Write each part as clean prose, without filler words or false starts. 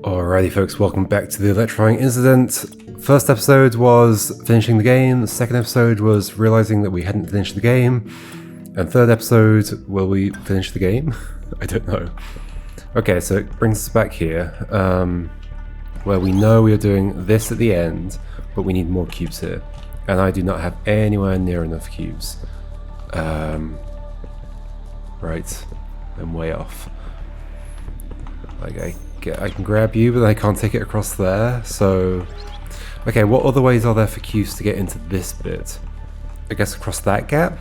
Alrighty folks, welcome back to the Electrifying incident. First episode was finishing the game, the second episode was realizing that we hadn't finished the game, and third episode, will we finish the game? I don't know. Okay, so it brings us back here, where we know we are doing this at the end, but we need more cubes here. And I do not have anywhere near enough cubes. Right, I'm way off. Like I can grab you, but I can't take it across there, so... Okay, what other ways are there for cubes to get into this bit? I guess across that gap?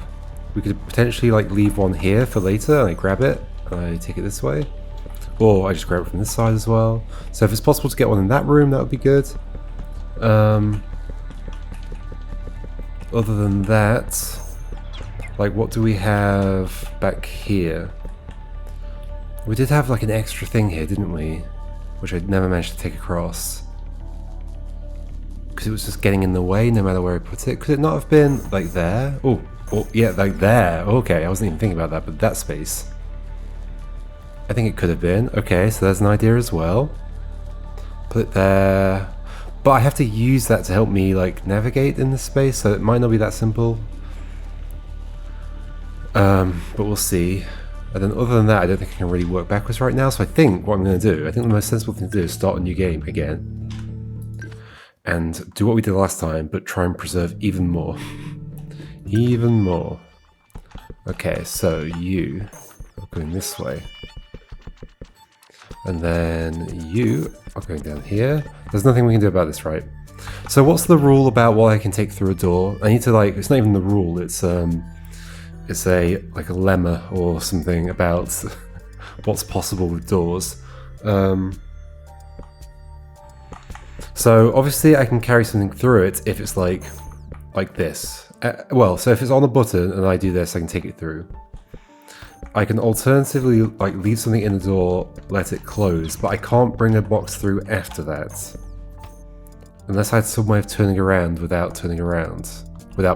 We could potentially like leave one here for later, and I grab it, and I take it this way. Or I just grab it from this side as well. So if it's possible to get one in that room, that would be good. Other than that, like what do we have back here? We did have like an extra thing here, didn't we? Which I never managed to take across. Because it was just getting in the way no matter where I put it. Could it not have been like there? Oh, yeah, like there. Okay, I wasn't even thinking about that, but that space. I think it could have been. Okay, so there's an idea as well. Put it there. But I have to use that to help me like navigate in this space, so it might not be that simple. But we'll see. And then other than that, I don't think I can really work backwards right now, so I think what I'm going to do, I think the most sensible thing to do is start a new game again. And do what we did last time, but try and preserve even more. Even more. Okay, so you are going this way. And then you are going down here. There's nothing we can do about this, right? So what's the rule about what I can take through a door? I need to like, it's not even the rule, it's a like a lemma or something about what's possible with doors. So obviously I can carry something through it if it's like this. Well, so if it's on a button and I do this, I can take it through. I can alternatively like leave something in the door, let it close, but I can't bring a box through after that. Unless I had some way of turning around, without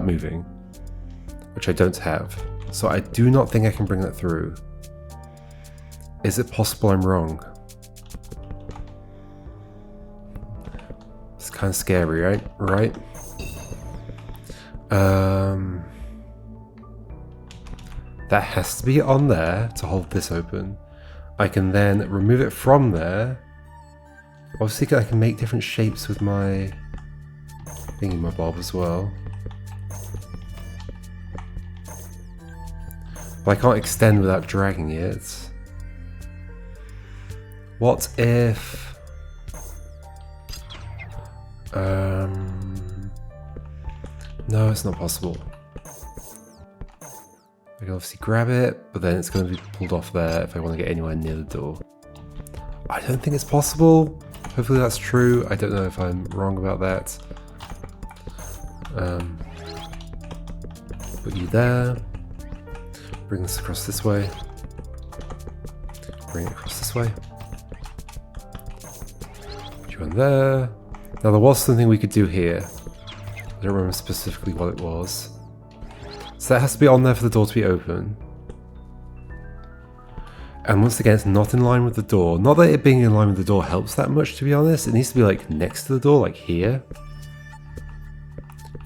moving. Which I don't have. So I do not think I can bring that through. Is it possible I'm wrong? It's kind of scary, right? Right? That has to be on there to hold this open. I can then remove it from there. Obviously I can make different shapes with my thingy-my-bob as well. But I can't extend without dragging it. What if... No, it's not possible. I can obviously grab it, but then it's going to be pulled off there if I want to get anywhere near the door. I don't think it's possible. Hopefully that's true. I don't know if I'm wrong about that. Put you there. Bring this across this way. Bring it across this way. Put you on there. Now there was something we could do here. I don't remember specifically what it was. So that has to be on there for the door to be open. And once again, it's not in line with the door. Not that it being in line with the door helps that much, to be honest. It needs to be like next to the door, like here.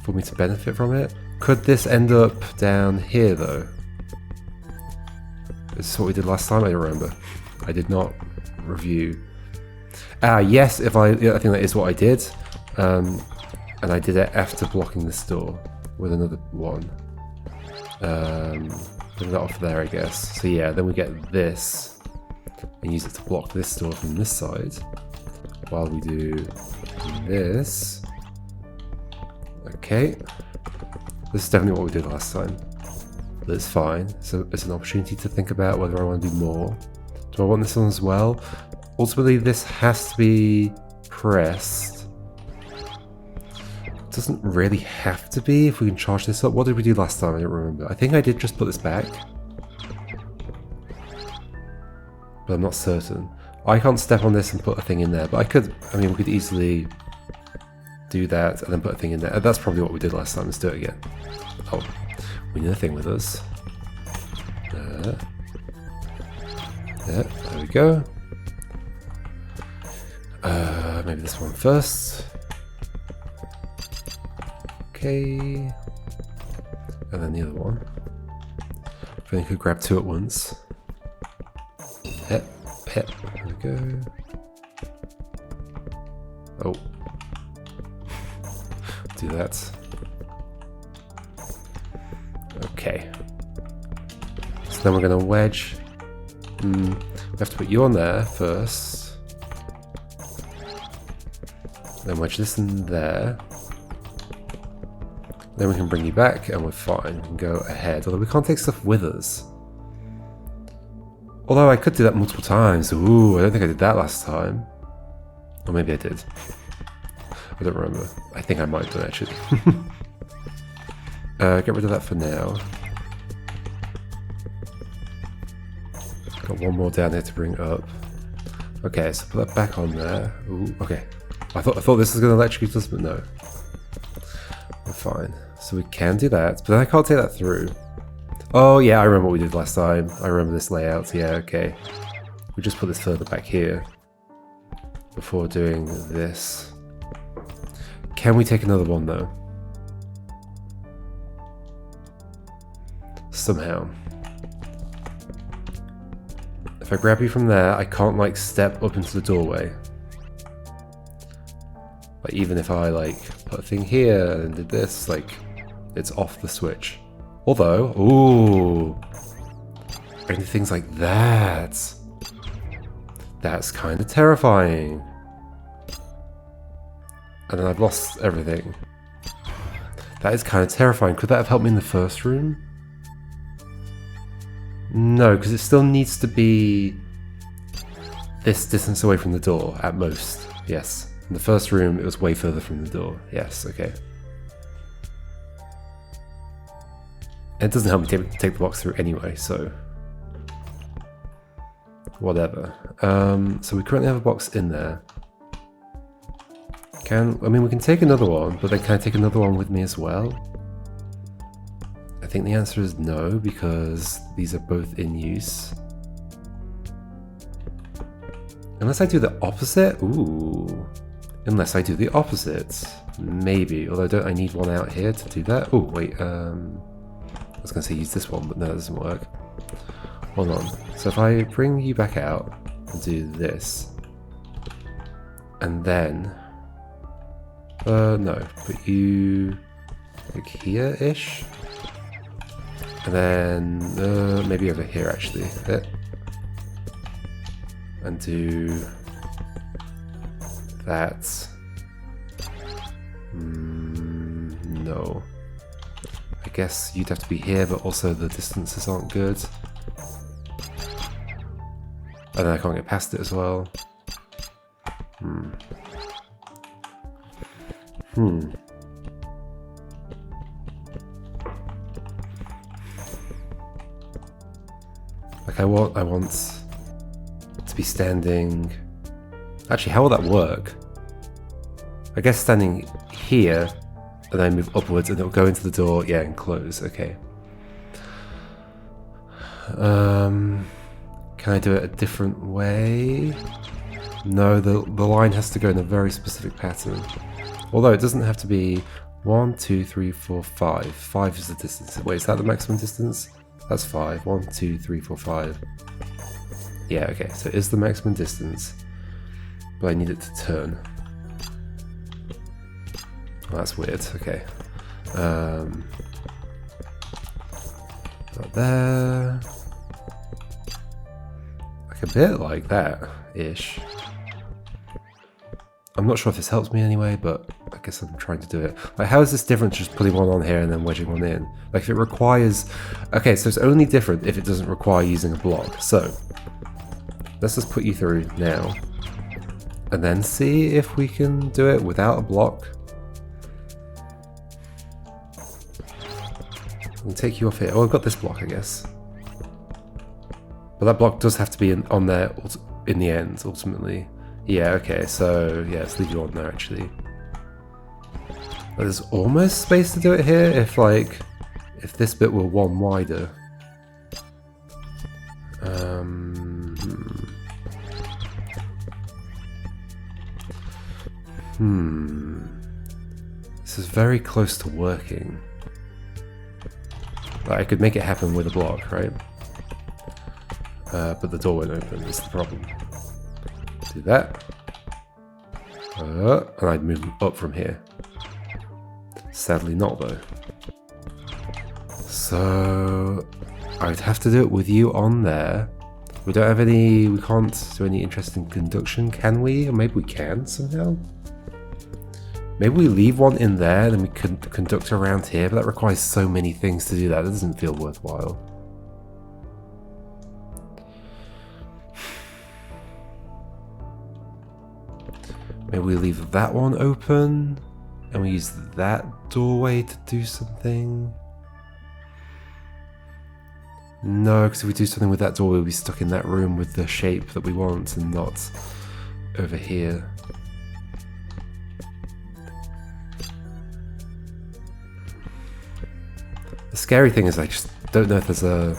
For me to benefit from it. Could this end up down here though? This is what we did last time, I don't remember. I did not review. Yes, I think that is what I did. And I did it after blocking this door with another one. Bring that off there, I guess. So yeah, then we get this and use it to block this door from this side. While we do this. Okay. This is definitely what we did last time. That's fine. So it's an opportunity to think about whether I want to do more. Do I want this one as well? Ultimately, this has to be pressed. It doesn't really have to be if we can charge this up. What did we do last time? I don't remember. I think I did just put this back. But I'm not certain. I can't step on this and put a thing in there, but I could, I mean, we could easily do that and then put a thing in there. That's probably what we did last time. Let's do it again. Oh. We need a thing with us. There we go. Maybe this one first. Okay. And then the other one. If I could grab two at once. Pep, pep. There we go. Oh. Do that. Okay. So then we're going to wedge. We have to put you on there first. Then wedge this in there. Then we can bring you back and we're fine. We can go ahead. Although we can't take stuff with us. Although I could do that multiple times. Ooh, I don't think I did that last time. Or maybe I did. I don't remember. I think I might have done actually. Get rid of that for now. Got one more down here to bring up. Okay, so put that back on there. Ooh, okay. I thought this was going to electrocute us, but no. We're fine. So we can do that, but then I can't take that through. Oh yeah, I remember what we did last time. I remember this layout. Yeah, okay. We just put this further back here before doing this. Can we take another one though? Somehow. If I grab you from there, I can't like step up into the doorway. Like even if I like put a thing here and did this, like it's off the switch. Although, ooh, any things like that. That's kind of terrifying. And then I've lost everything. That is kind of terrifying. Could that have helped me in the first room? No, because it still needs to be this distance away from the door, at most. Yes. In the first room, it was way further from the door. Yes, okay. It doesn't help me take the box through anyway, so... whatever. So we currently have a box in there. I mean, we can take another one, but then can I take another one with me as well? I think the answer is no, because these are both in use. Unless I do the opposite? Ooh. Unless I do the opposite. Maybe, although don't I need one out here to do that? Oh, wait, I was going to say use this one, but no, that doesn't work. Hold on. So if I bring you back out and do this, and then... no, put you like here-ish. And then maybe over here actually. And do that. No. I guess you'd have to be here, but also the distances aren't good. And then I can't get past it as well. Like I want to be standing. Actually, how will that work? I guess standing here, and then move upwards, and it'll go into the door. Yeah, and close. Okay. Can I do it a different way? No, the line has to go in a very specific pattern. Although it doesn't have to be 1, 2, 3, 4, 5. 5 is the distance. Wait, is that the maximum distance? That's 5. 1, 2, 3, 4, 5. Yeah, okay, so it is the maximum distance, but I need it to turn. Oh, that's weird, okay. Not there. Like a bit like that-ish. I'm not sure if this helps me anyway, but I guess I'm trying to do it. Like, how is this different to just putting one on here and then wedging one in? Like, if it requires... Okay, so it's only different if it doesn't require using a block. So, let's just put you through now. And then see if we can do it without a block. I'll take you off here. Oh, I've got this block, I guess. But that block does have to be on there in the end, ultimately. Yeah, okay, so yeah, let's leave you on there actually. There's almost space to do it here if this bit were one wider. This is very close to working. Like, I could make it happen with a block, right? But the door won't open, that's the problem. Do that. And I'd move up from here. Sadly not, though. So I'd have to do it with you on there. We don't have any, we can't do any interesting conduction, can we? Or maybe we can somehow? Maybe we leave one in there and then we can conduct around here, but that requires so many things to do that, it doesn't feel worthwhile. Maybe we leave that one open and we use that doorway to do something. No, because if we do something with that door, we'll be stuck in that room with the shape that we want and not over here. The scary thing is I just don't know if there's a...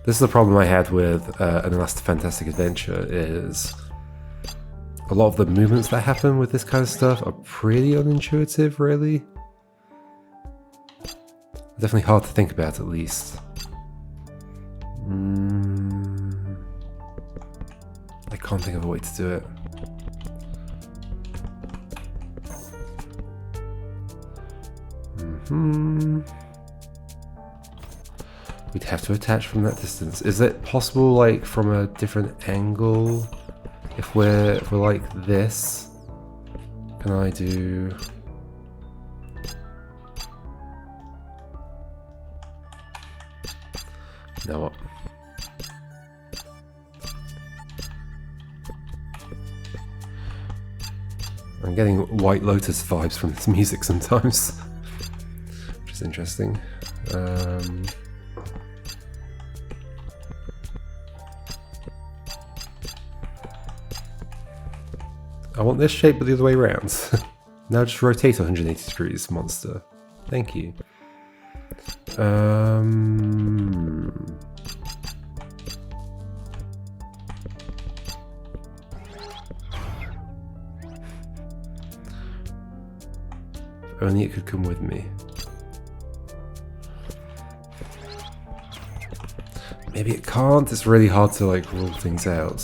This is the problem I had with an Last Fantastic Adventure, is a lot of the movements that happen with this kind of stuff are pretty unintuitive, really. Definitely hard to think about, at least. I can't think of a way to do it. We'd have to attach from that distance. Is it possible, like, from a different angle? If we're like this, can I do... You know what? I'm getting White Lotus vibes from this music sometimes, which is interesting. I want this shape but the other way around. Now just rotate 180 degrees, monster. Thank you. If only it could come with me. Maybe it can't. It's really hard to like rule things out.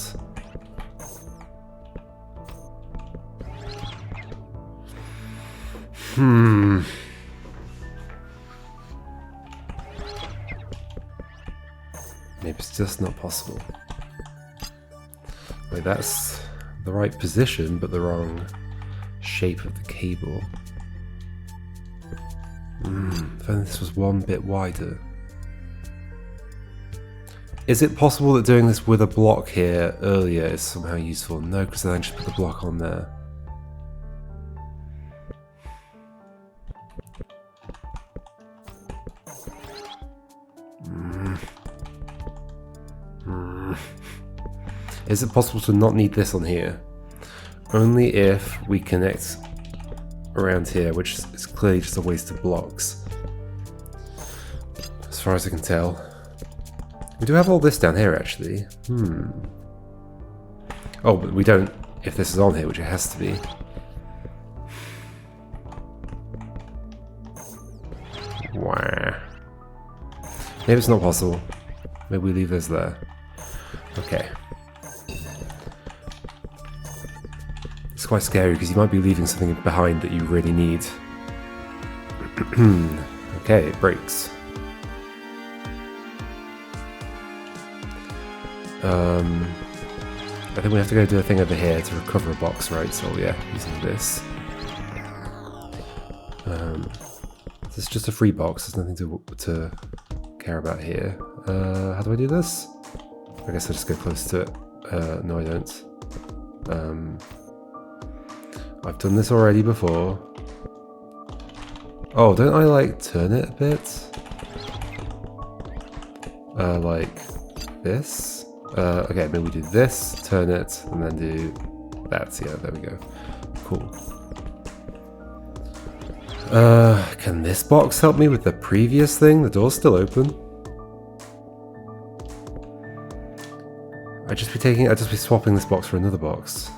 Maybe it's just not possible. Like, that's the right position, but the wrong shape of the cable. If only this was one bit wider. Is it possible that doing this with a block here earlier is somehow useful? No, because then I just put the block on there. Is it possible to not need this on here? Only if we connect around here, which is clearly just a waste of blocks. As far as I can tell. We do have all this down here, actually. Oh, but we don't if this is on here, which it has to be. Wow. Maybe it's not possible. Maybe we leave this there. Okay. It's quite scary because you might be leaving something behind that you really need. Okay, it breaks. I think we have to go do a thing over here to recover a box, right? So yeah, using this. This is just a free box. There's nothing to care about here. How do I do this? I guess I just go close to it. No, I don't. I've done this already before. Oh, don't I like turn it a bit? Like this? Okay, maybe we do this, turn it, and then do that. Yeah, there we go. Cool. Can this box help me with the previous thing? The door's still open. I'd just be swapping this box for another box.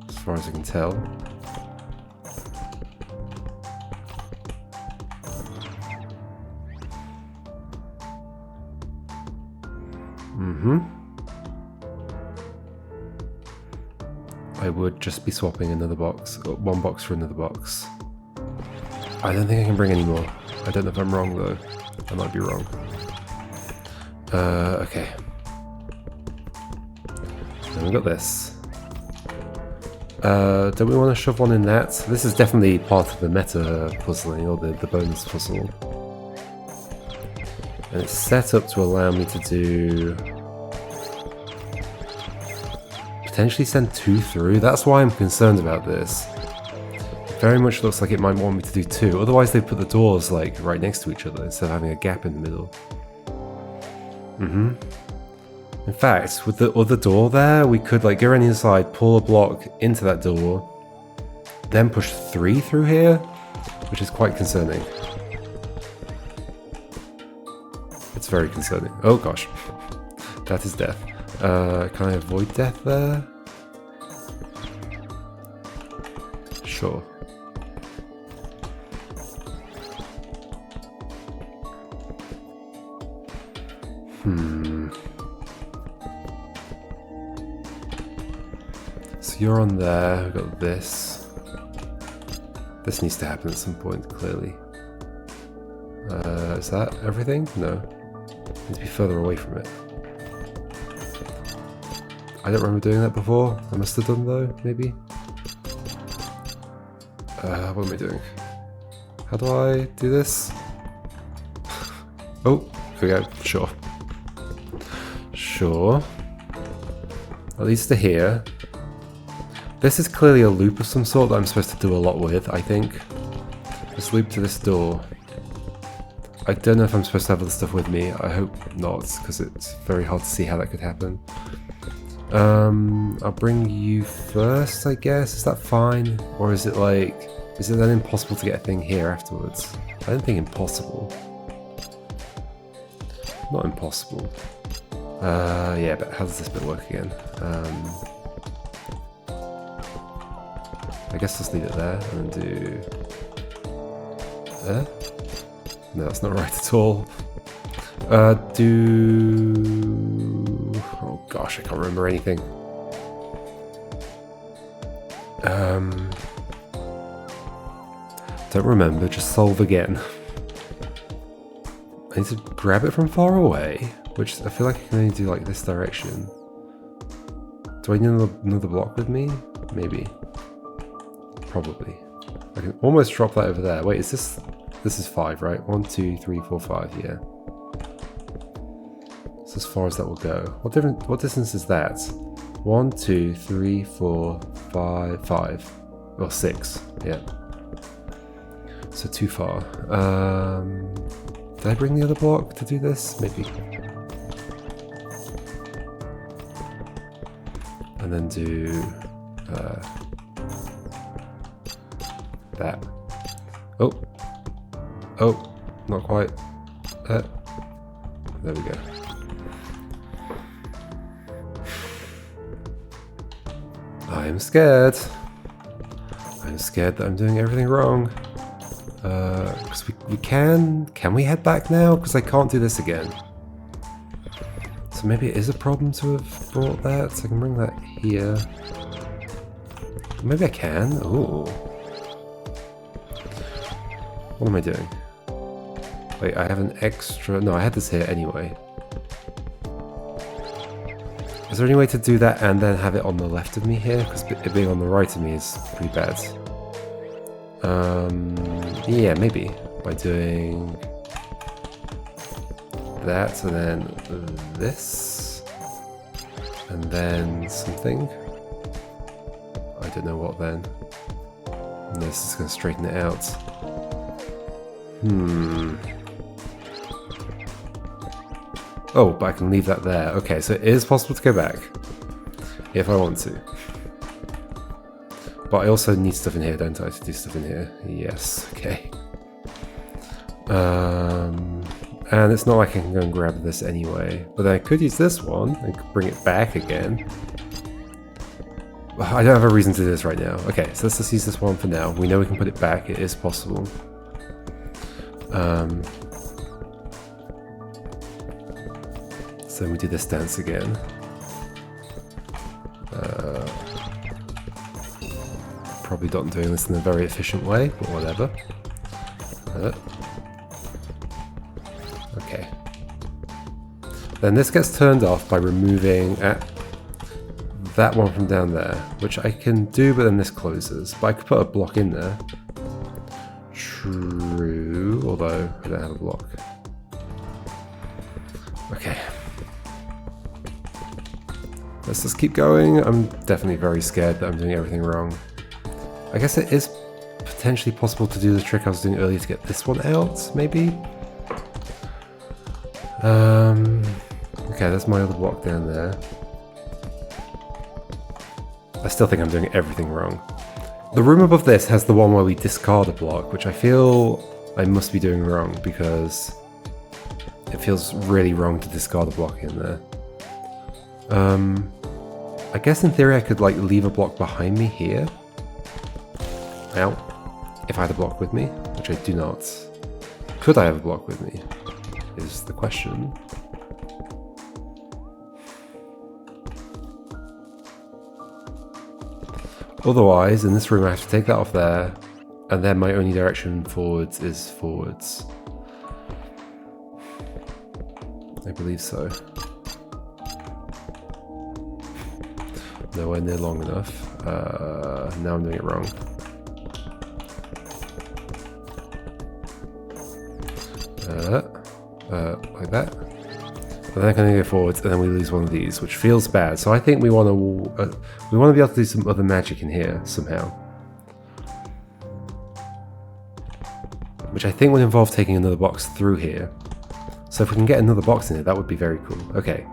As far as I can tell. I would just be swapping another box, one box for another box. I don't think I can bring any more. I don't know if I'm wrong though. I might be wrong. Okay. Then we got this. Don't we want to shove one in that? This is definitely part of the meta puzzling, or the bonus puzzle. And it's set up to allow me to do... potentially send 2 through. That's why I'm concerned about this. It very much looks like it might want me to do 2. Otherwise they put the doors like right next to each other instead of having a gap in the middle. In fact, with the other door there, we could like go around the inside, pull a block into that door, then push 3 through here, which is quite concerning. It's very concerning. Oh gosh. That is death. Can I avoid death there? Sure. So you're on there, we've got this. This needs to happen at some point, clearly. Is that everything? No. Needs to be further away from it. I don't remember doing that before. I must have done though, maybe. What am I doing? How do I do this? Oh, here we go. Sure. Sure. At least to here. This is clearly a loop of some sort that I'm supposed to do a lot with, I think. This loop to this door. I don't know if I'm supposed to have other stuff with me. I hope not, because it's very hard to see how that could happen. I'll bring you first, I guess. Is that fine? Or is it like... is it then impossible to get a thing here afterwards? I don't think impossible. Not impossible. Yeah, but how does this bit work again? I guess just leave it there and then do... there? No, that's not right at all. Oh gosh, I can't remember anything. Don't remember, just solve again. I need to grab it from far away, which I feel like I can only do like this direction. Do I need another block with me? Maybe. Probably. I can almost drop that over there. Wait, is this... this is 5, right? 1, 2, 3, 4, 5, yeah. That's as far as that will go. What distance is that? 1, 2, 3, 4, 5. Or 6, yeah. So too far. Did I bring the other block to do this? Maybe. And then do that. Oh, not quite. There we go. I am scared. I'm scared that I'm doing everything wrong. Because we can we head back now? Because I can't do this again. So maybe it is a problem to have brought that. So I can bring that here. Maybe I can. Ooh. What am I doing? Wait, I have an extra... no, I had this here anyway. Is there any way to do that and then have it on the left of me here? Because it being on the right of me is pretty bad. Yeah, maybe. By doing... that, and then this. And then something. I don't know what then. And this is going to straighten it out. Oh, but I can leave that there. Okay, so it is possible to go back. If I want to. But I also need stuff in here, don't I, to do stuff in here? Yes, okay. And it's not like I can go and grab this anyway. But then I could use this one and bring it back again. I don't have a reason to do this right now. Okay, so let's just use this one for now. We know we can put it back. It is possible. So we do this dance again. Probably not doing this in a very efficient way, but whatever. Okay. Then this gets turned off by removing that one from down there, which I can do, but then this closes. But I could put a block in there. True, although I don't have a block. Okay. Let's just keep going. I'm definitely very scared that I'm doing everything wrong. I guess it is potentially possible to do the trick I was doing earlier to get this one out, maybe? Okay, that's my other block down there. I still think I'm doing everything wrong. The room above this has the one where we discard a block, which I feel I must be doing wrong because it feels really wrong to discard a block in there. I guess in theory I could like leave a block behind me here. Ow. If I had a block with me, which I do not. Could I have a block with me? Is the question. Otherwise, in this room I have to take that off there, and then my only direction forwards is forwards. I believe so. Nowhere near long enough. Now I'm doing it wrong. Like that. And then I can go forwards, and then we lose one of these, which feels bad. So I think we want to be able to do some other magic in here somehow, which I think would involve taking another box through here. So if we can get another box in here, that would be very cool. Okay,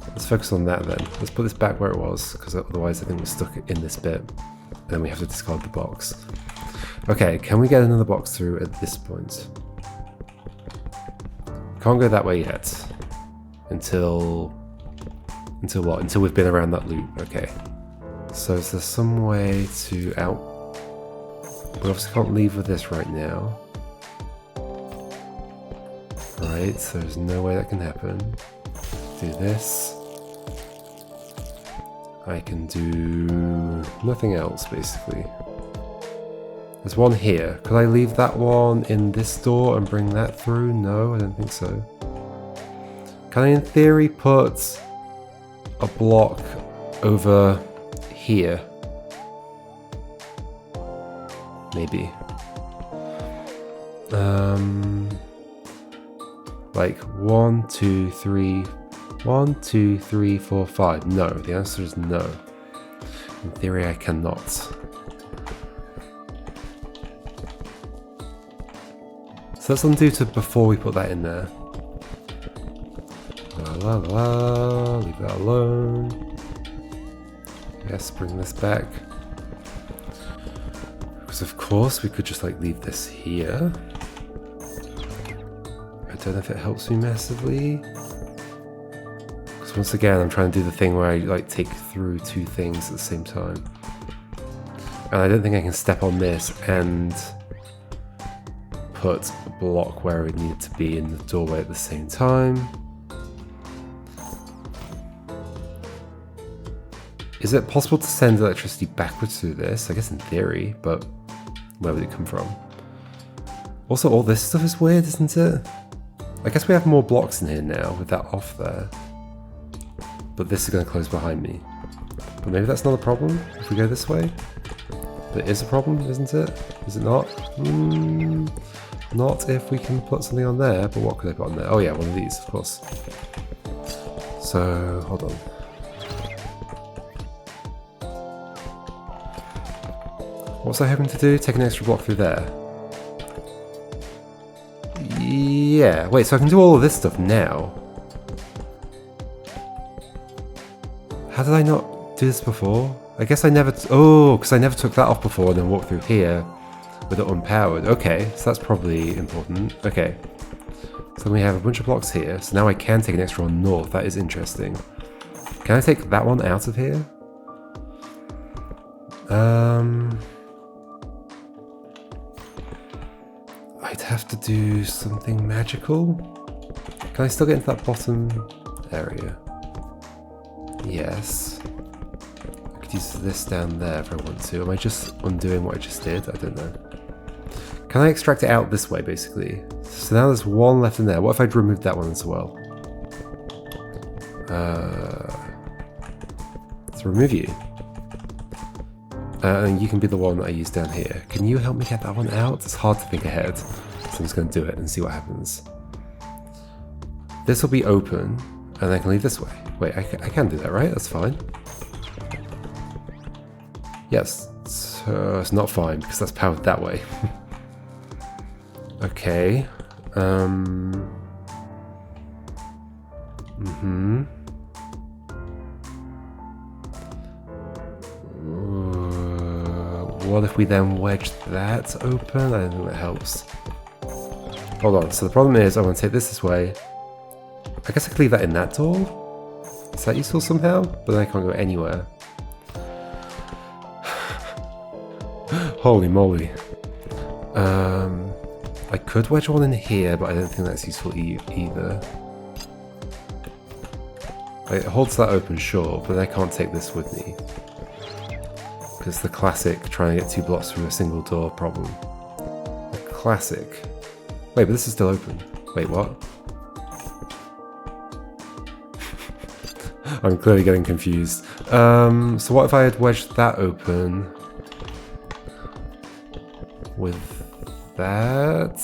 let's focus on that then. Let's put this back where it was, because otherwise I think we're stuck in this bit, and then we have to discard the box. Okay, can we get another box through at this point? Can't go that way yet. Until what? Until we've been around that loop. Okay. So is there some way to out? We obviously can't leave with this right now. Right, so there's no way that can happen. Do this. I can do nothing else basically. There's one here. Could I leave that one in this door and bring that through? No, I don't think so. Can I in theory put a block over here? Maybe. Like 1, 2, 3, 1, 2, 3, 4, 5. No, the answer is no. In theory I cannot. So let's undo to before we put that in there. La la la, leave that alone. Yes, bring this back. Because of course we could just like leave this here. I don't know if it helps me massively. Because once again I'm trying to do the thing where I like take through two things at the same time. And I don't think I can step on this and put a block where it needed to be in the doorway at the same time. Is it possible to send electricity backwards through this? I guess in theory, but where would it come from? Also, all this stuff is weird, isn't it? I guess we have more blocks in here now with that off there. But this is going to close behind me. But maybe that's not a problem if we go this way? That is a problem, isn't it? Is it not? Not if we can put something on there, but what could I put on there? Oh yeah, one of these, of course. So, hold on. What was I hoping to do? Take an extra block through there. Yeah, wait, so I can do all of this stuff now. How did I not do this before? I guess I never... Oh, because I never took that off before and then walked through here with it unpowered. Okay, so that's probably important. Okay. So we have a bunch of blocks here. So now I can take an extra one north. That is interesting. Can I take that one out of here? I'd have to do something magical. Can I still get into that bottom area? Yes. I could use this down there if I want to. Am I just undoing what I just did? I don't know. Can I extract it out this way, basically? So now there's one left in there. What if I'd removed that one as well? Let's remove you. And you can be the one that I use down here. Can you help me get that one out? It's hard to think ahead. So I'm just going to do it and see what happens. This will be open, and I can leave this way. Wait, I can do that, right? That's fine. Yes, so it's not fine, because that's powered that way. Okay. What if we then wedge that open? I don't think that helps. Hold on, so the problem is I want to take this way. I guess I could leave that in that door? Is that useful somehow? But then I can't go anywhere. Holy moly. I could wedge one in here, but I don't think that's useful either. It holds that open, sure, but I can't take this with me. Because the classic trying to get 2 blocks through a single door problem. The classic. Wait, but this is still open. Wait, what? I'm clearly getting confused. So what if I had wedged that open with that?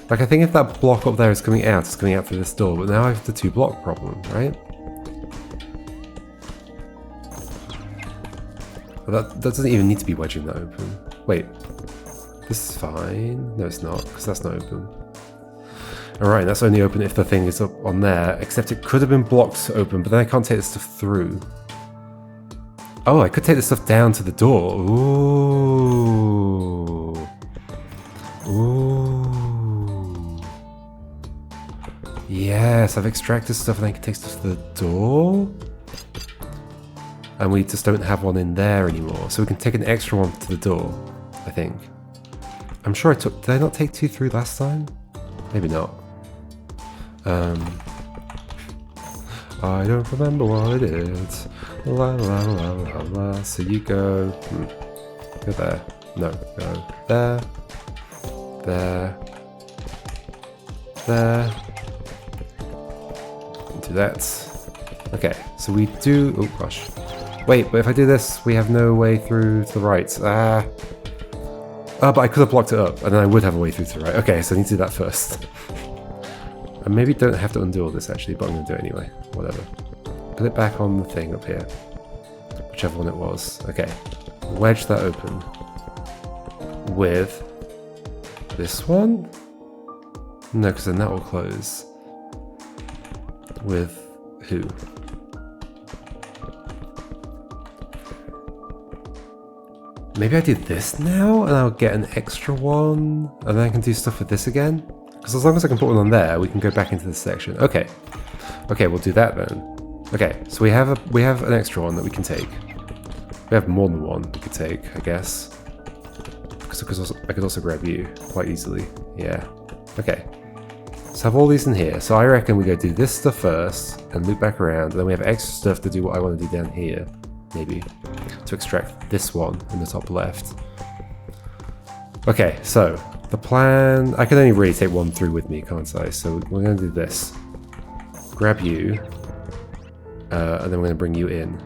Like, I think if that block up there is coming out, it's coming out through this door, but now I have the 2 block problem, right? That doesn't even need to be wedging that open. Wait, this is fine. No, it's not, because that's not open. Alright, that's only open if the thing is up on there, except it could have been blocked open, but then I can't take this stuff through. Oh, I could take this stuff down to the door. Ooh. Ooh. Yes, I've extracted stuff and I can take stuff to the door. And we just don't have one in there anymore, so we can take an extra one to the door, I think. I'm sure I took... Did I not take 2 through last time? Maybe not. I don't remember what it is. La la la la la. So you go... Go there. No, go there. There. There. Do that. Okay, so we do... Oh gosh. Wait, but if I do this, we have no way through to the right. But I could have blocked it up, and then I would have a way through to the right. Okay, so I need to do that first. I maybe don't have to undo all this actually, but I'm going to do it anyway. Whatever. Put it back on the thing up here. Whichever one it was. Okay. Wedge that open. With this one? No, because then that will close. With who? Maybe I do this now, and I'll get an extra one, and then I can do stuff with this again? Because as long as I can put one on there, we can go back into this section. Okay. Okay, we'll do that then. Okay, so we have an extra one that we can take. We have more than one we could take, I guess. Because I could also grab you quite easily. Yeah. Okay. So I have all these in here. So I reckon we go do this stuff first, and loop back around, and then we have extra stuff to do what I want to do down here. Maybe. To extract this one in the top left. Okay, so the plan... I can only really take one through with me, can't I? So we're going to do this. Grab you. And then we're going to bring you in.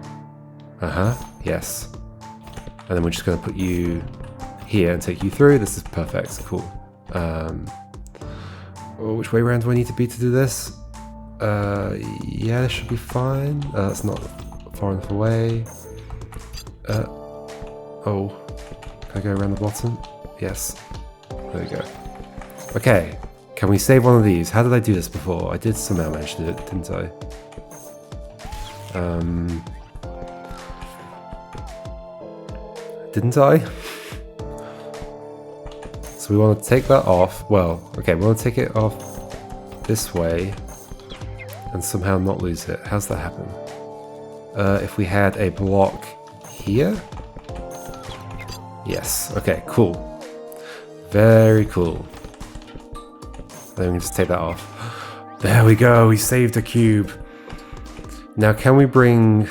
Yes. And then we're just going to put you here and take you through. This is perfect. Cool. Which way around do I need to be to do this? Yeah, this should be fine. That's not far enough away. Oh. Can I go around the bottom? Yes. There we go. Okay. Can we save one of these? How did I do this before? I did somehow manage to do it, didn't I? Didn't I? So we want to take that off. Well, okay, we want to take it off this way and somehow not lose it. How's that happen? If we had a block here? Yes. Okay, cool. Very cool. Then we can just take that off. There we go, we saved a cube. Now can we bring...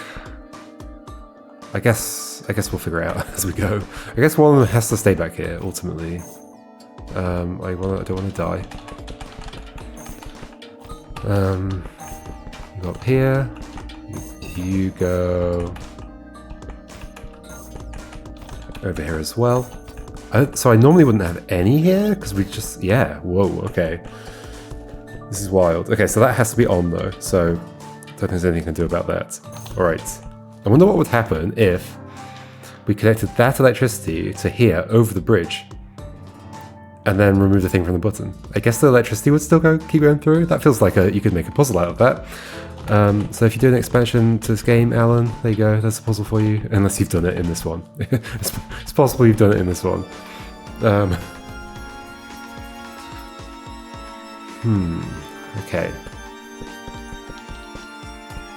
I guess we'll figure it out as we go. I guess one of them has to stay back here, ultimately. I don't want to die. You go up here. You go over here as well. So I normally wouldn't have any here, because we just... Yeah, whoa, okay. This is wild. Okay, so that has to be on, though, so I don't think there's anything I can do about that. Alright. I wonder what would happen if we connected that electricity to here, over the bridge, and then remove the thing from the button. I guess the electricity would still keep going through? That feels like you could make a puzzle out of that. So if you do an expansion to this game, Alan, there you go, that's a puzzle for you. Unless you've done it in this one. It's possible you've done it in this one. Okay.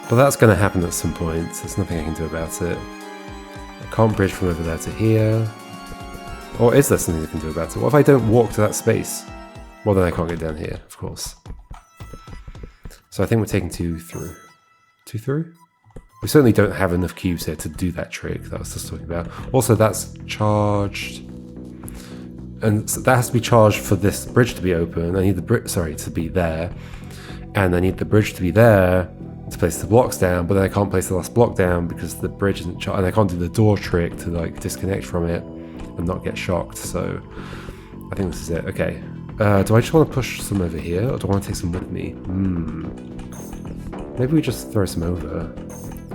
But that's going to happen at some point. There's nothing I can do about it. I can't bridge from over there to here. Or is there something I can do about it? What if I don't walk to that space? Well, then I can't get down here, of course. So I think we're taking 2 through. 2 through? We certainly don't have enough cubes here to do that trick that I was just talking about. Also, that's charged. And so that has to be charged for this bridge to be open. I need the bridge, sorry, to be there. And I need the bridge to be there to place the blocks down, but then I can't place the last block down because the bridge isn't charged. And I can't do the door trick to like disconnect from it and not get shocked. So I think this is it. Okay. Do I just want to push some over here, or do I want to take some with me? Maybe we just throw some over.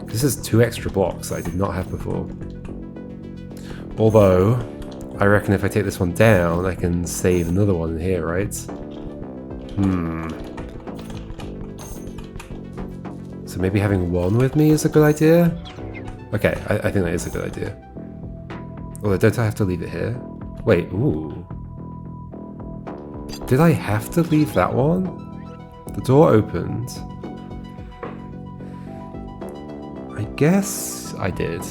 This is 2 extra blocks that I did not have before. Although, I reckon if I take this one down, I can save another one in here, right? So maybe having 1 with me is a good idea? Okay, I think that is a good idea. Although, don't I have to leave it here? Wait, ooh. Did I have to leave that one? The door opened. I guess I did.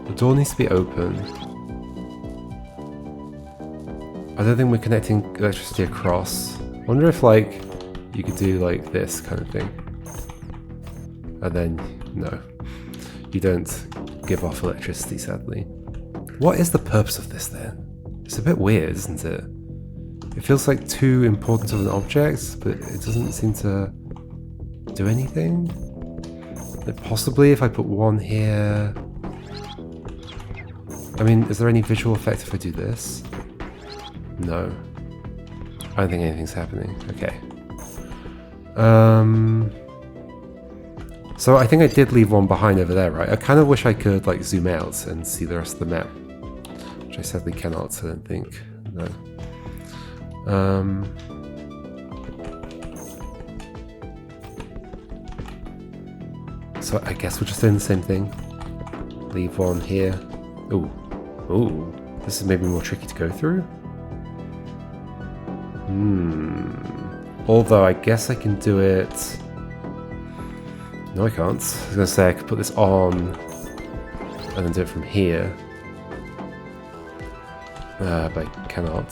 The door needs to be open. I don't think we're connecting electricity across. I wonder if, like, you could do, like, this kind of thing. And then, no. You don't give off electricity, sadly. What is the purpose of this, then? It's a bit weird, isn't it? It feels like too important of an object, but it doesn't seem to do anything. Like possibly if I put 1 here... I mean, is there any visual effect if I do this? No. I don't think anything's happening. Okay. So I think I did leave 1 behind over there, right? I kind of wish I could like zoom out and see the rest of the map. Which I sadly cannot, I don't think. No. So I guess we're just doing the same thing. Leave 1 here. Ooh. Ooh. This is maybe more tricky to go through. Although I guess I can do it... No, I can't. I was going to say I could put this on and then do it from here. But I cannot.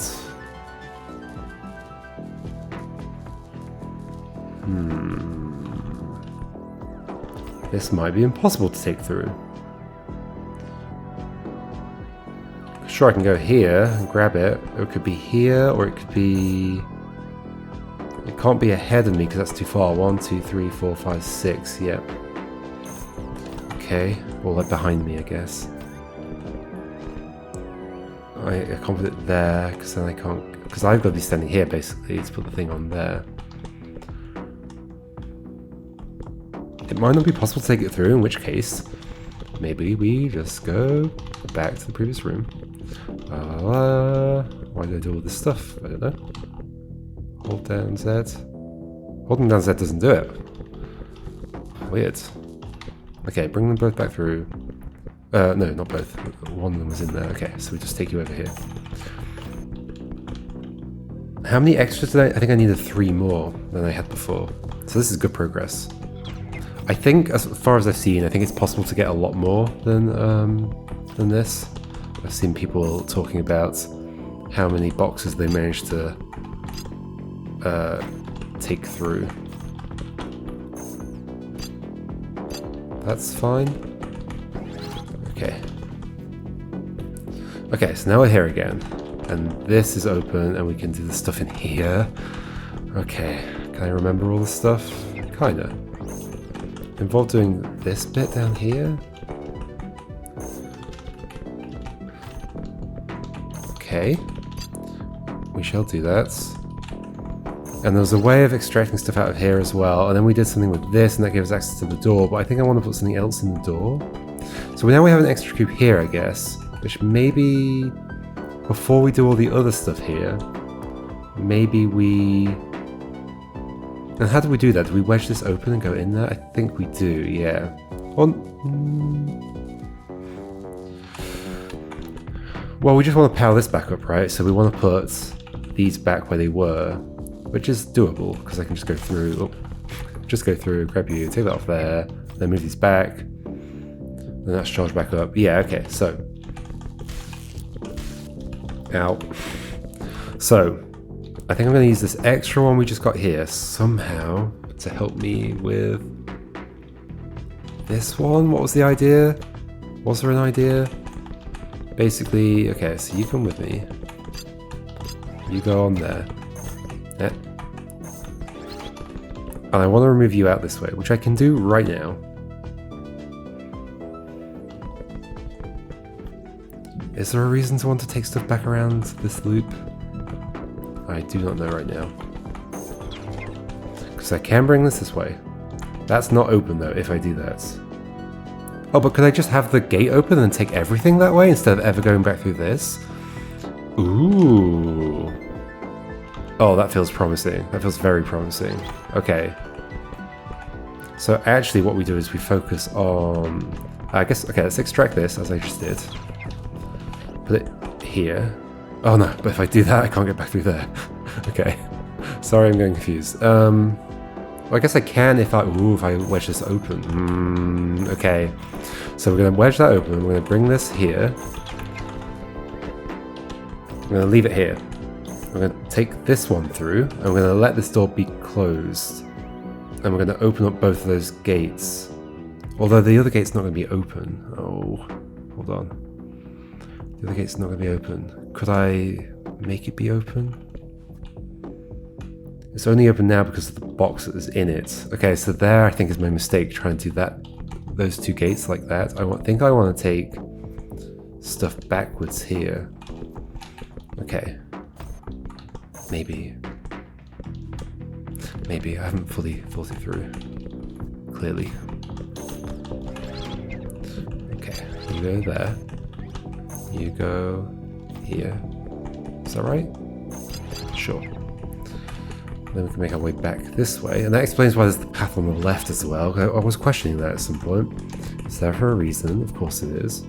This might be impossible to take through. Sure, I can go here and grab it. It could be here, or it could be... It can't be ahead of me because that's too far. 1, 2, 3, 4, 5, 6. Yep. Okay. Or like behind me, I guess. I can't put it there because then I can't... Because I've got to be standing here basically to put the thing on there. It might not be possible to take it through, in which case maybe we just go back to the previous room. Why did I do all this stuff? I don't know. Hold down Z. Holding down Z doesn't do it. Weird. Okay, bring them both back through. No, not both. One of them was in there. Okay, so we just take you over here. How many extras did I think I needed 3 more than I had before. So So this is good progress. I think, as far as I've seen, I think it's possible to get a lot more than this. I've seen people talking about how many boxes they managed to take through. That's fine. Okay. Okay, so now we're here again. And this is open, and we can do the stuff in here. Okay, can I remember all the stuff? Kinda. Involved doing this bit down here? Okay. We shall do that. And there was a way of extracting stuff out of here as well, and then we did something with this, and that gave us access to the door, but I think I want to put something else in the door. So now we have an extra cube here, I guess, which maybe, before we do all the other stuff here, maybe we... And how do we do that? Do we wedge this open and go in there? I think we do, yeah. Well, we just want to power this back up, right? So we want to put these back where they were, which is doable, because I can just go through, grab you, take that off there, then move these back, then that's charged back up. Yeah, okay, so. Ow. So, I think I'm going to use this extra one we just got here somehow to help me with this one. What was the idea? Was there an idea? Basically, okay, so you come with me. You go on there. Yeah. And I want to remove you out this way, which I can do right now. Is there a reason to want to take stuff back around this loop? I do not know right now. Because I can bring this way. That's not open though, if I do that. Oh, but could I just have the gate open and take everything that way instead of ever going back through this? Ooh. Oh, that feels promising. That feels very promising. Okay. So actually what we do is we focus on... I guess, okay, let's extract this as I just did. Put it here. Oh no, but if I do that, I can't get back through there. Okay. Sorry, I'm getting confused. Well, I guess I can if I wedge this open. Okay. So we're going to wedge that open. We're going to bring this here. I'm going to leave it here. I'm going to take this one through. And we're going to let this door be closed. And we're going to open up both of those gates. Although the other gate's not going to be open. Oh, hold on. The other gate's not going to be open. Could I make it be open? It's only open now because of the box that is in it. Okay, so there I think is my mistake, trying to do that, those two gates like that. I think I want to take stuff backwards here. Okay. Maybe I haven't fully thought it through. Clearly. Okay, you go there. You go here. Is that right? Sure. Then we can make our way back this way, and that explains why there's the path on the left as well. I was questioning that at some point. It's there for a reason, of course it is.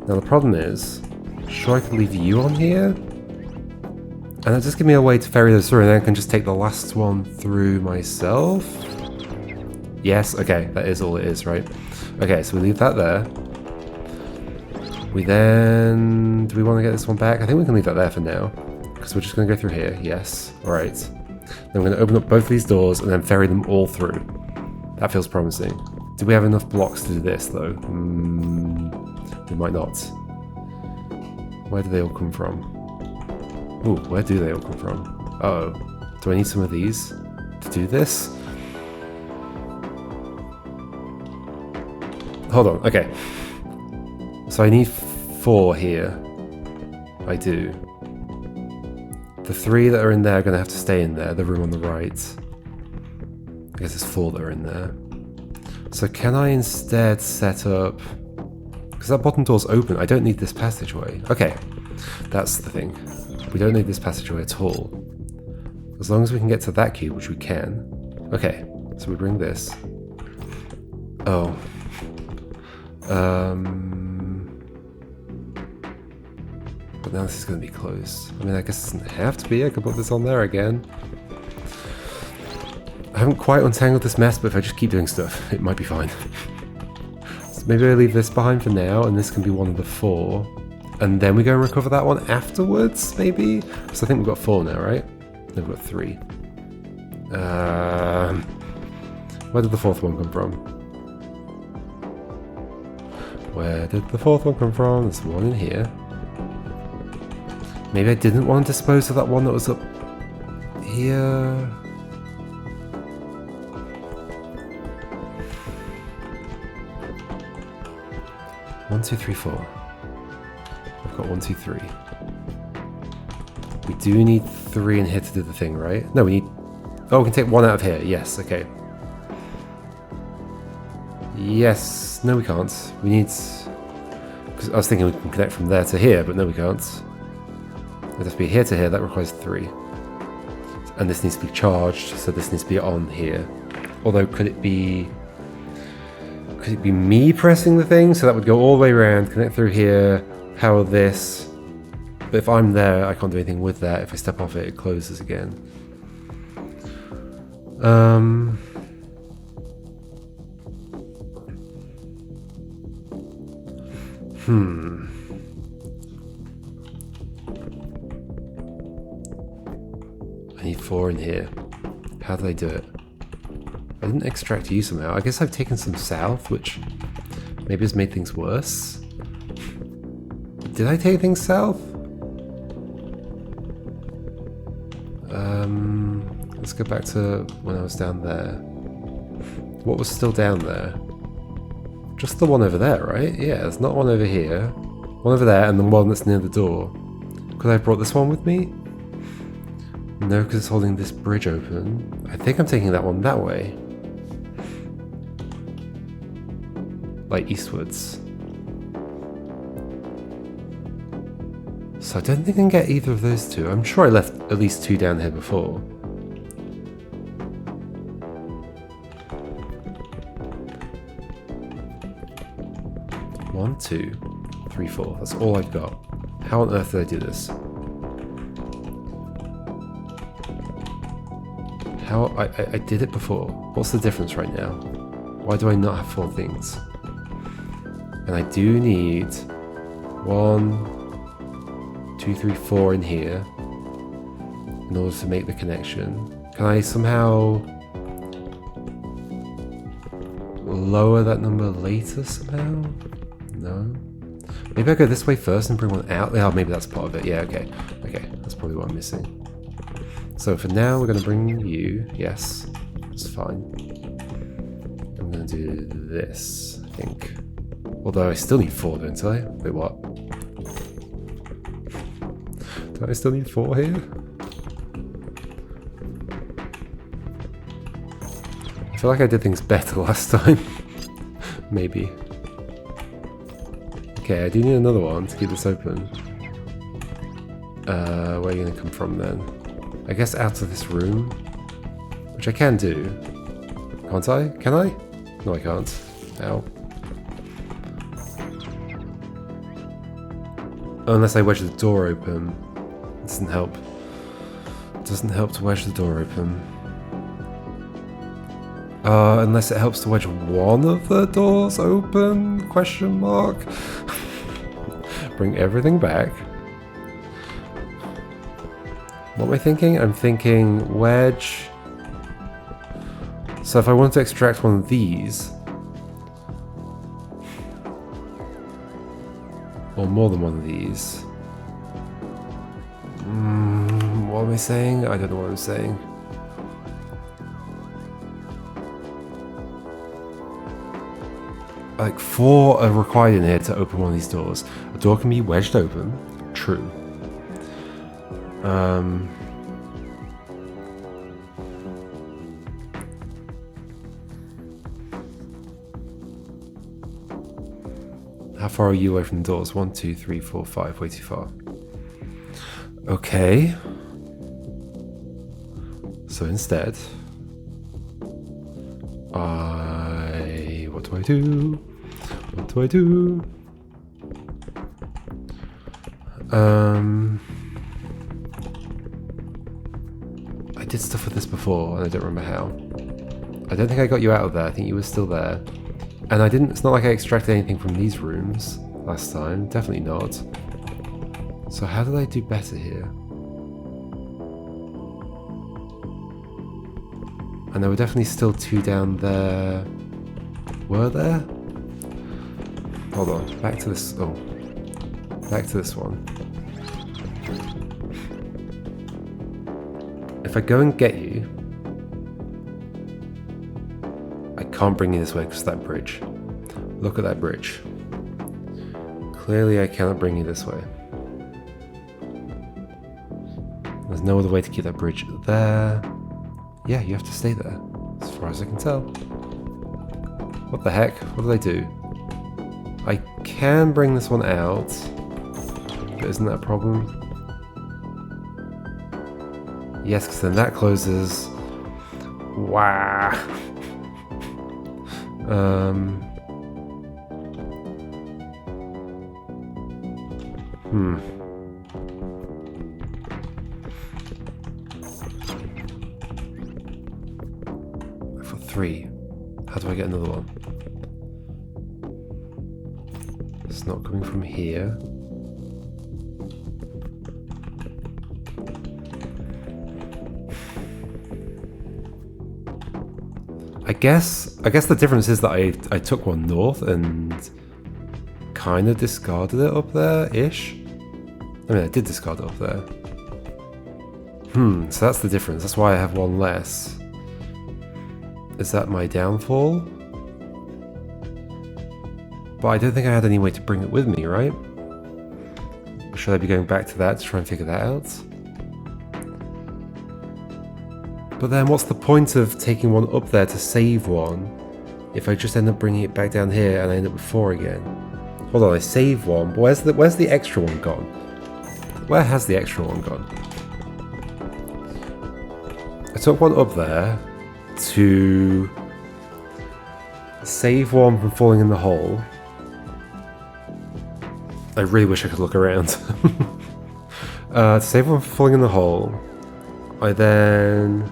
Now the problem is, sure I could leave you on here? And that'll just give me a way to ferry those through, and then I can just take the last one through myself? Yes, okay, that is all it is, right? Okay, so we leave that there. We then... do we want to get this one back? I think we can leave that there for now, because we're just going to go through here. Yes, alright. Then we're going to open up both of these doors and then ferry them all through. That feels promising. Do we have enough blocks to do this, though? We might not. Where do they all come from? Ooh, where do they all come from? Uh-oh. Do I need some of these to do this? Hold on, okay. So I need 4 here. I do. The 3 that are in there are going to have to stay in there, the room on the right. I guess there's 4 that are in there. So can I instead set up... because that bottom door's open, I don't need this passageway. Okay, that's the thing. We don't need this passageway at all. As long as we can get to that cube, which we can. Okay, so we bring this. Oh. But now this is going to be closed. I mean, I guess it doesn't have to be. I could put this on there again. haven't quite untangled this mess, but if I just keep doing stuff, it might be fine. So maybe I leave this behind for now, and this can be one of the 4. And then we go and recover that one afterwards, maybe? So I think we've got 4 now, right? No, we've got 3. Where did the 4th one come from? Where did the 4th one come from? There's one in here. Maybe I didn't want to dispose of that one that was up here. One, two, three, 4. I've got 1, 2, 3. We do need 3 in here to do the thing, right? No, we need... Oh, we can take 1 out of here. Yes, okay. Yes. No, we can't. We need... Because I was thinking we can connect from there to here, but no, we can't. It has to be here to here. That requires 3. And this needs to be charged, so this needs to be on here. Although, could it be me pressing the thing? So that would go all the way around, connect through here, power this. But if I'm there, I can't do anything with that. If I step off it, it closes again. I need 4 in here. How did I do it? I didn't extract you somehow. I guess I've taken some south, which maybe has made things worse. Did I take things south? Let's go back to when I was down there. What was still down there? Just the one over there, right? Yeah, there's not one over here. One over there, and the one that's near the door. Could I have brought this one with me? No, because it's holding this bridge open. I think I'm taking that one that way. Like eastwards. So I don't think I can get either of those 2. I'm sure I left at least 2 down here before. One, 2, 3, 4. That's all I've got. How on earth did I do this? How I did it before. What's the difference right now? Why do I not have 4 things? And I do need 1, 2, 3, 4 in here in order to make the connection. Can I somehow lower that number later somehow? No. Maybe I go this way first and bring one out. Oh, maybe that's part of it. Yeah, okay. Okay, that's probably what I'm missing. So for now, we're going to bring you. Yes, it's fine. I'm going to do this, I think. Although I still need 4, don't I? Wait, what? Do I still need 4 here? I feel like I did things better last time. Maybe. Okay, I do need another one to keep this open. Where are you going to come from then? I guess out of this room. Which I can do. Can't I? Can I? No, I can't. Ow. Unless I wedge the door open. It doesn't help. It doesn't help to wedge the door open. Unless it helps to wedge one of the doors open? Question mark. Bring everything back. What am I thinking? I'm thinking wedge. So if I want to extract one of these, or more than one of these. What am I saying? I don't know what I'm saying. Like 4 are required in here to open one of these doors. A door can be wedged open. True. How far are you away from the doors? 1, 2, 3, 4, 5. Way too far. Okay. So instead, what do I do? What do I do? I did stuff with this before and I don't remember how. I don't think I got you out of there. I think you were still there. And I didn't... It's not like I extracted anything from these rooms last time. Definitely not. So how did I do better here? And there were definitely still 2 down there. Were there? Hold on. Back to this... Oh. Back to this one. If I go and get you... I can't bring you this way because of that bridge. Look at that bridge. Clearly I cannot bring you this way. There's no other way to keep that bridge there. Yeah, you have to stay there, as far as I can tell. What the heck? What did I do? I can bring this one out, but isn't that a problem? Yes, because then that closes. Wow. I've got 3. How do I get another one? It's not coming from here. I guess the difference is that I took one north and kind of discarded it up there-ish. I mean, I did discard it up there. So that's the difference. That's why I have one less. Is that my downfall? But I don't think I had any way to bring it with me, right? Should I be going back to that to try and figure that out? But then what's the point of taking one up there to save one if I just end up bringing it back down here and I end up with 4 again? Hold on, I saved one. Where's the extra one gone? Where has the extra one gone? I took one up there to save one from falling in the hole. I really wish I could look around. To save one from falling in the hole, I then...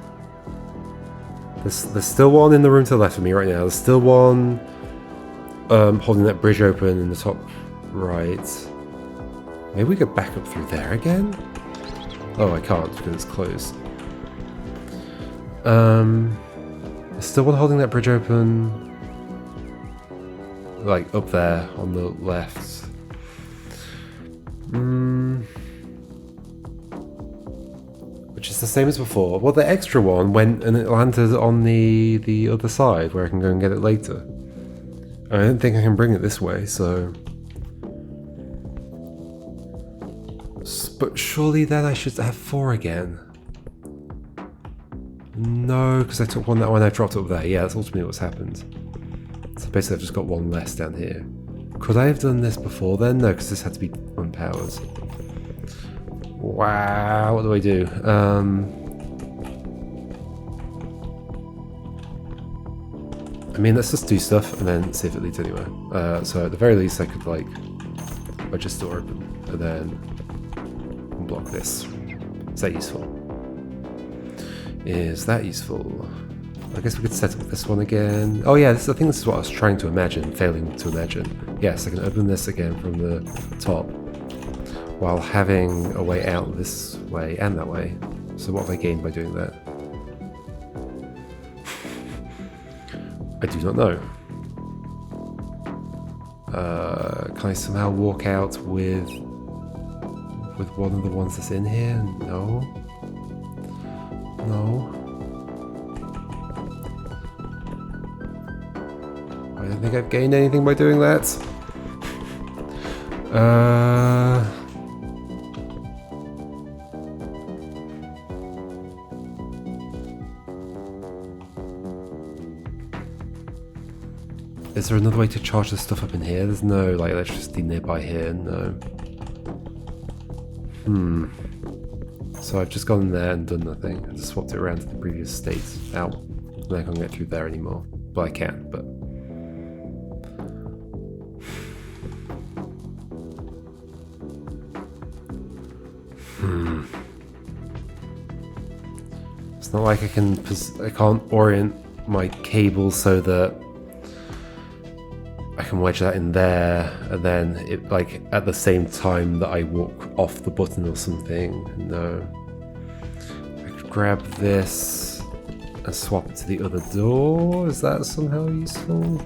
There's still one in the room to the left of me right now. There's still one holding that bridge open in the top right. Maybe we could back up through there again? Oh, I can't because it's closed. There's still one holding that bridge open. Like up there on the left. Which is the same as before. Well, the extra one went and it landed on the other side where I can go and get it later. I don't think I can bring it this way, so... But surely then I should have 4 again. No, because I took one that one I dropped up there. Yeah, that's ultimately what's happened. So basically I've just got one less down here. Could I have done this before then? No, because this had to be unpowered. Wow, what do I do? I mean, let's just do stuff and then see if it leads anywhere. So at the very least I could like just door open and then block this. Is that useful? Is that useful? I guess we could set up this one again. Oh yeah, I think this is what I was trying to imagine, failing to imagine. Yes, I can open this again from the top while having a way out this way and that way. So what have I gained by doing that? I do not know. Can I somehow walk out with one of the ones that's in here? No. No. I don't think I've gained anything by doing that. Is there another way to charge this stuff up in here? There's no like electricity nearby here, no. So I've just gone in there and done nothing. I just swapped it around to the previous state. Ow. I'm not going to get through there anymore. Well, I can, but... It's not like I can't orient my cable so that I can wedge that in there, and then it like at the same time that I walk off the button or something. No. I could grab this and swap it to the other door. Is that somehow useful?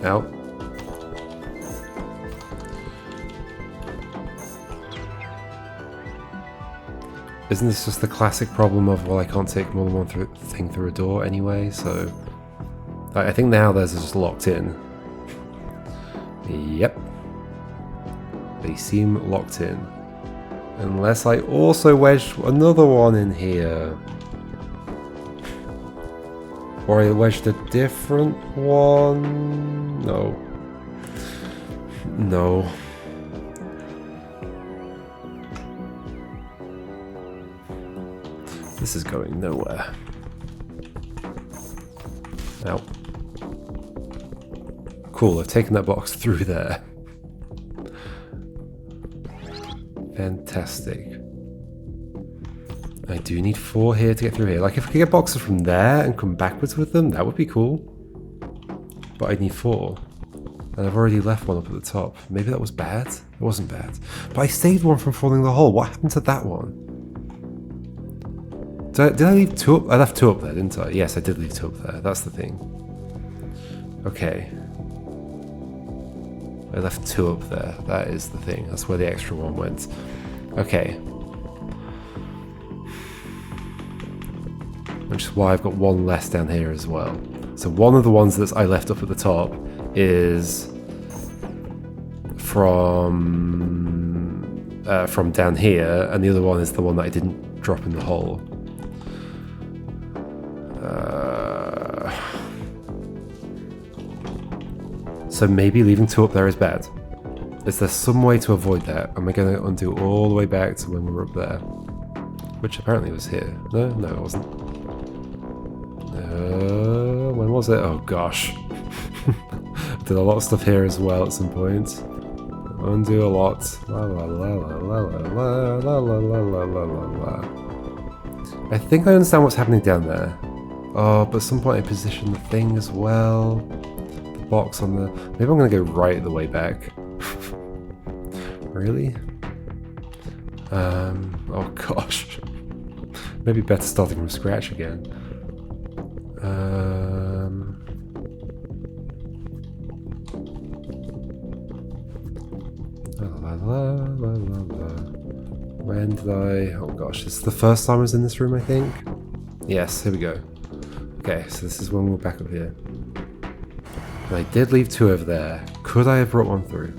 Out. Isn't this just the classic problem of, well, I can't take more than one thing through a door anyway, so... I think now theirs is just locked in. Yep. They seem locked in. Unless I also wedged another one in here. Or I wedged a different one? No. No. This is going nowhere. Ow. Cool, I've taken that box through there. Fantastic. I do need 4 here to get through here. Like, if I could get boxes from there and come backwards with them, that would be cool. But I need 4. And I've already left one up at the top. Maybe that was bad? It wasn't bad. But I saved one from falling in the hole. What happened to that one? Did I leave 2 up? I left 2 up there, didn't I? Yes, I did leave 2 up there. That's the thing. Okay. I left 2 up there. That is the thing. That's where the extra one went. Okay. Which is why I've got 1 less down here as well. So one of the ones that I left up at the top is from down here, and the other one is the one that I didn't drop in the hole. So maybe leaving 2 up there is bad. Is there some way to avoid that? Am I going to undo all the way back to when we were up there? Which apparently was here. No, no, it wasn't. When was it? Oh gosh. Did a lot of stuff here as well at some point. Undo a lot. La la la la la la la la la la la la la. I think I understand what's happening down there. Oh, but at some point I positioned the thing as well. The box on the... Maybe I'm going to go right the way back. Really? Oh gosh. Maybe better starting from scratch again. La la la la la. When did I... Oh gosh, this is the first time I was in this room, I think. Yes, here we go. Okay, so this is when we're back up here. And I did leave 2 over there. Could I have brought 1 through?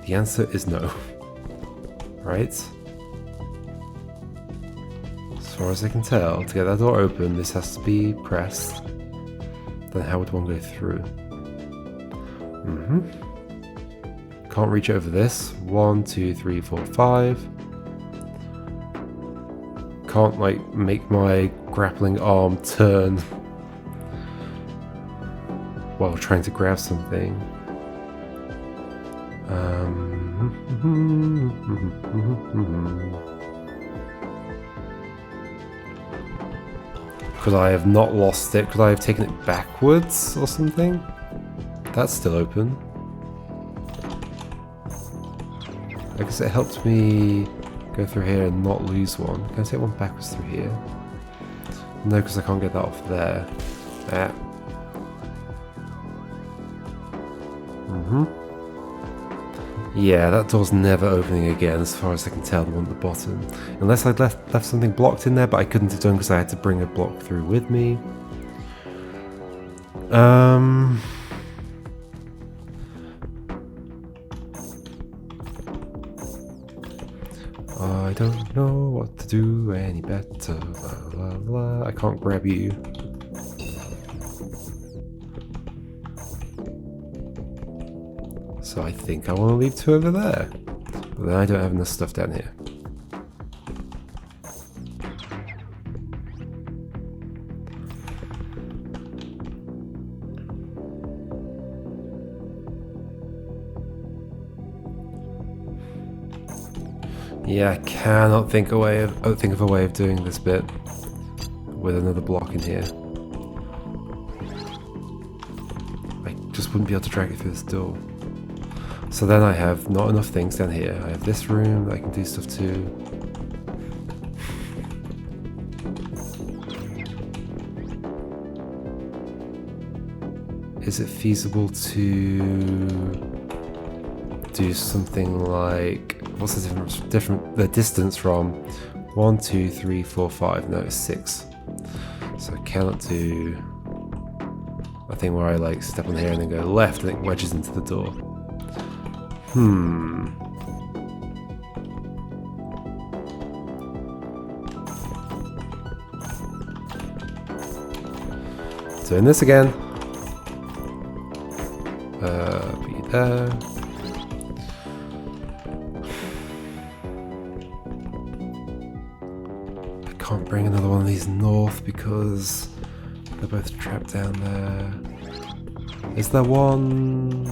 The answer is no. Right? As far as I can tell, to get that door open, this has to be pressed. Then how would one go through? Can't reach over this. 1, 2, 3, 4, 5. Can't, like, make my grappling arm turn while trying to grab something. Could I have not lost it? Could I have taken it backwards or something? That's still open. I guess it helped me go through here and not lose one. Can I take one backwards through here? No, because I can't get that off there. Ah. Yeah, that door's never opening again, as far as I can tell, the one at the bottom. Unless I'd left something blocked in there, but I couldn't have done because I had to bring a block through with me. I don't know what to do any better. La, la, la. I can't grab you. So I think I want to leave 2 over there. But then I don't have enough stuff down here. Yeah, I cannot think of a way of doing this bit with another block in here. I just wouldn't be able to drag it through this door. So then I have not enough things down here. I have this room that I can do stuff to. Is it feasible to do something like, what's the distance from 1, 2, 3, 4, 5? No, it's 6. So I cannot do a thing where I like step on here and then go left and it wedges into the door. Doing this again. Put you there. I can't bring another one of these north because they're both trapped down there. Is there one?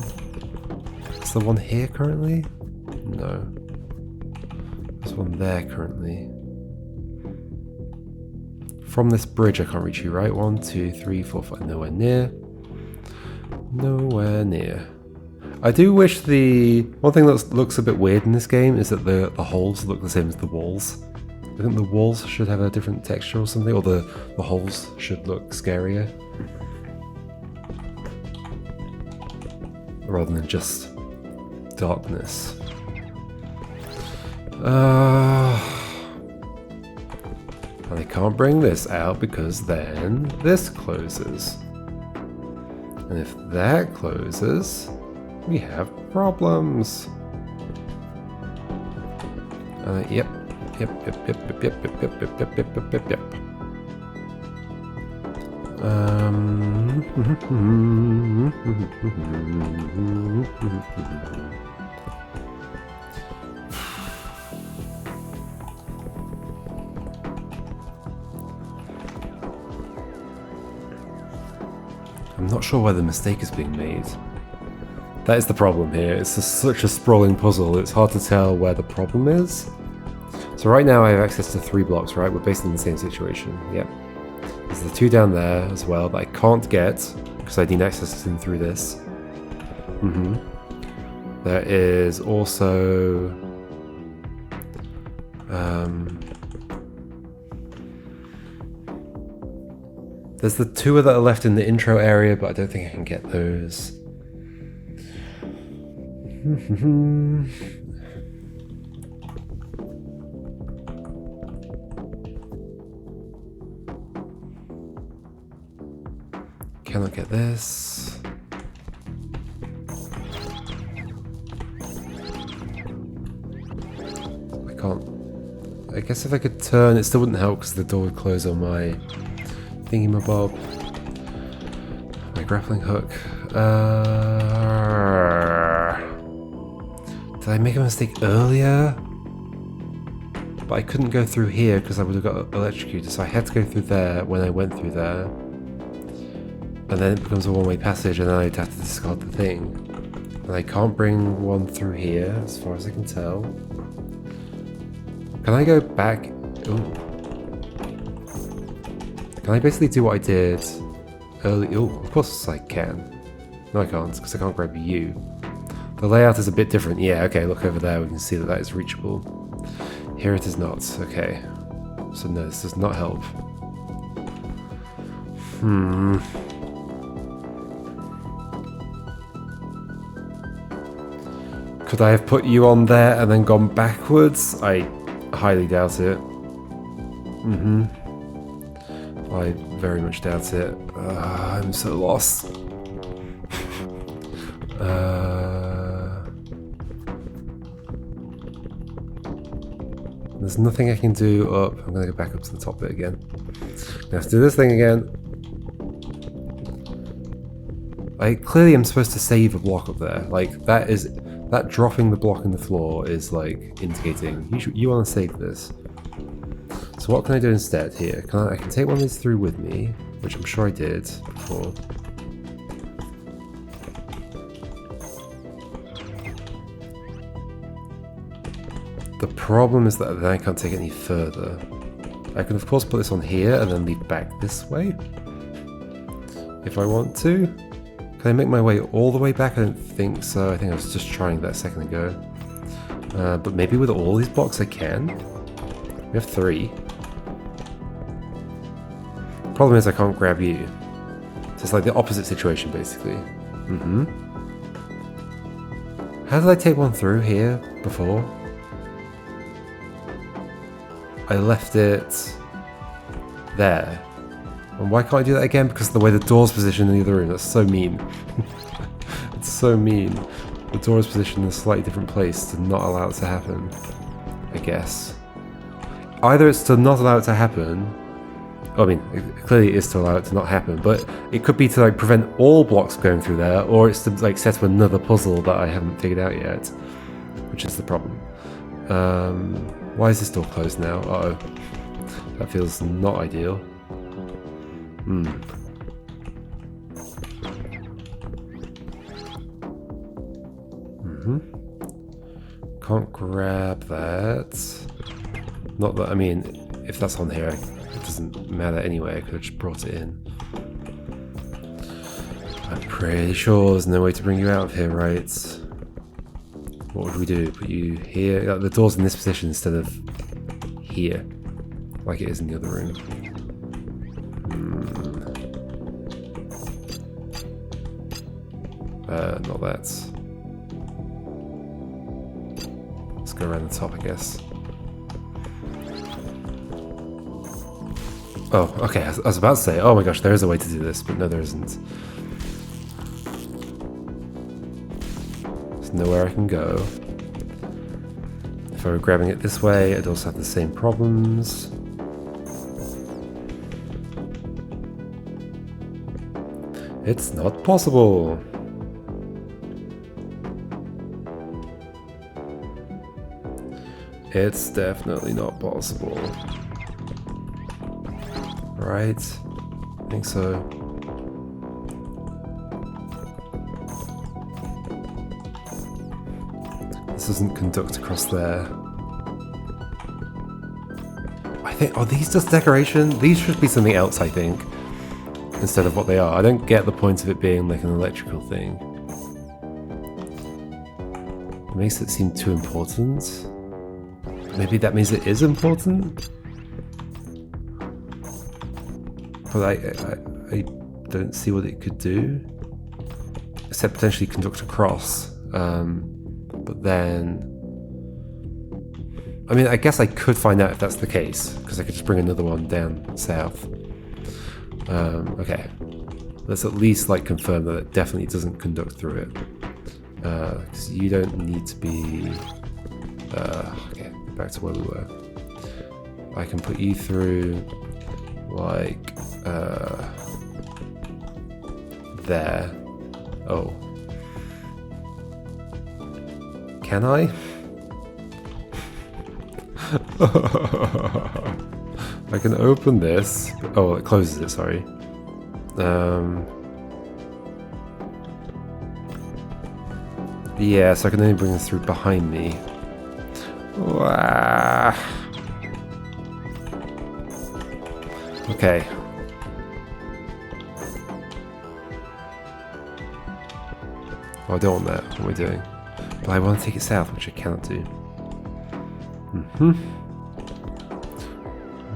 Is there one here currently? No. There's one there currently. From this bridge I can't reach you, right? 1, 2, 3, 4, 5. Nowhere near. Nowhere near. I do wish one thing that looks a bit weird in this game is that the holes look the same as the walls. I think the walls should have a different texture or something, or the holes should look scarier. Rather than just darkness. And I can't bring this out because then this closes. And if that closes, we have problems. Yep. I'm not sure where the mistake is being made. That is the problem here. It's such a sprawling puzzle, it's hard to tell where the problem is. So right now I have access to 3 blocks, right? We're basically in the same situation. Yep. There's the 2 down there as well that I can't get because I need access to them through this. There is also there's the 2 that are left in the intro area, but I don't think I can get those. Cannot get this. I can't. I guess if I could turn, it still wouldn't help because the door would close on my thingy-mabob. My grappling hook. Did I make a mistake earlier? But I couldn't go through here because I would have got electrocuted, so I had to go through there when I went through there. And then it becomes a one-way passage and then I'd have to discard the thing. And I can't bring one through here, as far as I can tell. Can I go back? Ooh. Can I basically do what I did early? Oh, of course I can. No, I can't, because I can't grab you. The layout is a bit different. Yeah, okay, look over there. We can see that that is reachable. Here it is not. Okay. So no, this does not help. Could I have put you on there and then gone backwards? I highly doubt it. I very much doubt it. I'm so lost. There's nothing I can do up. I'm gonna go back up to the top bit again. I have to do this thing again. I clearly am supposed to save a block up there. Like that dropping the block in the floor is like indicating you want to save this. So what can I do instead here? I can take one of these through with me, which I'm sure I did before. The problem is that then I can't take it any further. I can of course put this on here and then lead back this way. If I want to. Can I make my way all the way back? I don't think so. I think I was just trying that a second ago. But maybe with all these blocks I can. We have 3. Problem is I can't grab you. So it's like the opposite situation basically. How did I take one through here before? I left it there. And why can't I do that again? Because of the way the door's positioned in the other room. That's so mean. It's so mean. The door is positioned in a slightly different place to not allow it to happen. I guess. Either it's to not allow it to happen. I mean, clearly it is to allow it to not happen, but it could be to like prevent all blocks going through there, or it's to like set up another puzzle that I haven't figured out yet, which is the problem. Why is this door closed now? Uh-oh. That feels not ideal. Can't grab that. Not that, I mean, if that's on here, it doesn't matter anyway. I could have just brought it in. I'm pretty sure there's no way to bring you out of here, right? What would we do? Put you here? The door's in this position instead of here, like it is in the other room. Not that. Let's go around the top, I guess. Oh, okay, I was about to say, oh my gosh, there is a way to do this, but no, there isn't. There's nowhere I can go. If I were grabbing it this way, I'd also have the same problems. It's not possible! It's definitely not possible. Right? I think so. This doesn't conduct across there. I think, are these just decoration? These should be something else, I think, instead of what they are. I don't get the point of it being like an electrical thing. It makes it seem too important. Maybe that means it is important? But I don't see what it could do. Except potentially conduct across. But then... I mean, I guess I could find out if that's the case. Because I could just bring another one down south. Okay. Let's at least like confirm that it definitely doesn't conduct through it. Because you don't need to be... okay, back to where we were. I can put you through... like... there. Oh. Can I? I can open this. Oh, it closes it, sorry. Yeah, so I can only bring this through behind me. Okay. Oh, I don't want that. What am I doing? But I want to take it south, which I cannot do.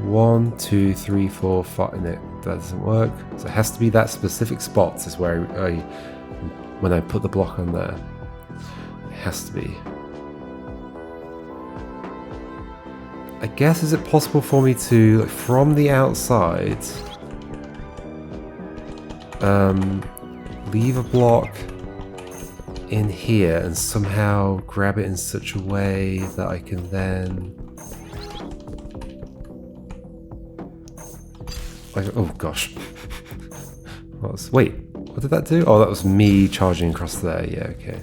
1, 2, 3, 4, 5. No, that doesn't work. So it has to be that specific spot is where when I put the block on there. It has to be. I guess, is it possible for me to, like, from the outside, leave a block in here and somehow grab it in such a way that I can then... like, oh gosh. Wait, what did that do? Oh, that was me charging across there. Yeah, okay.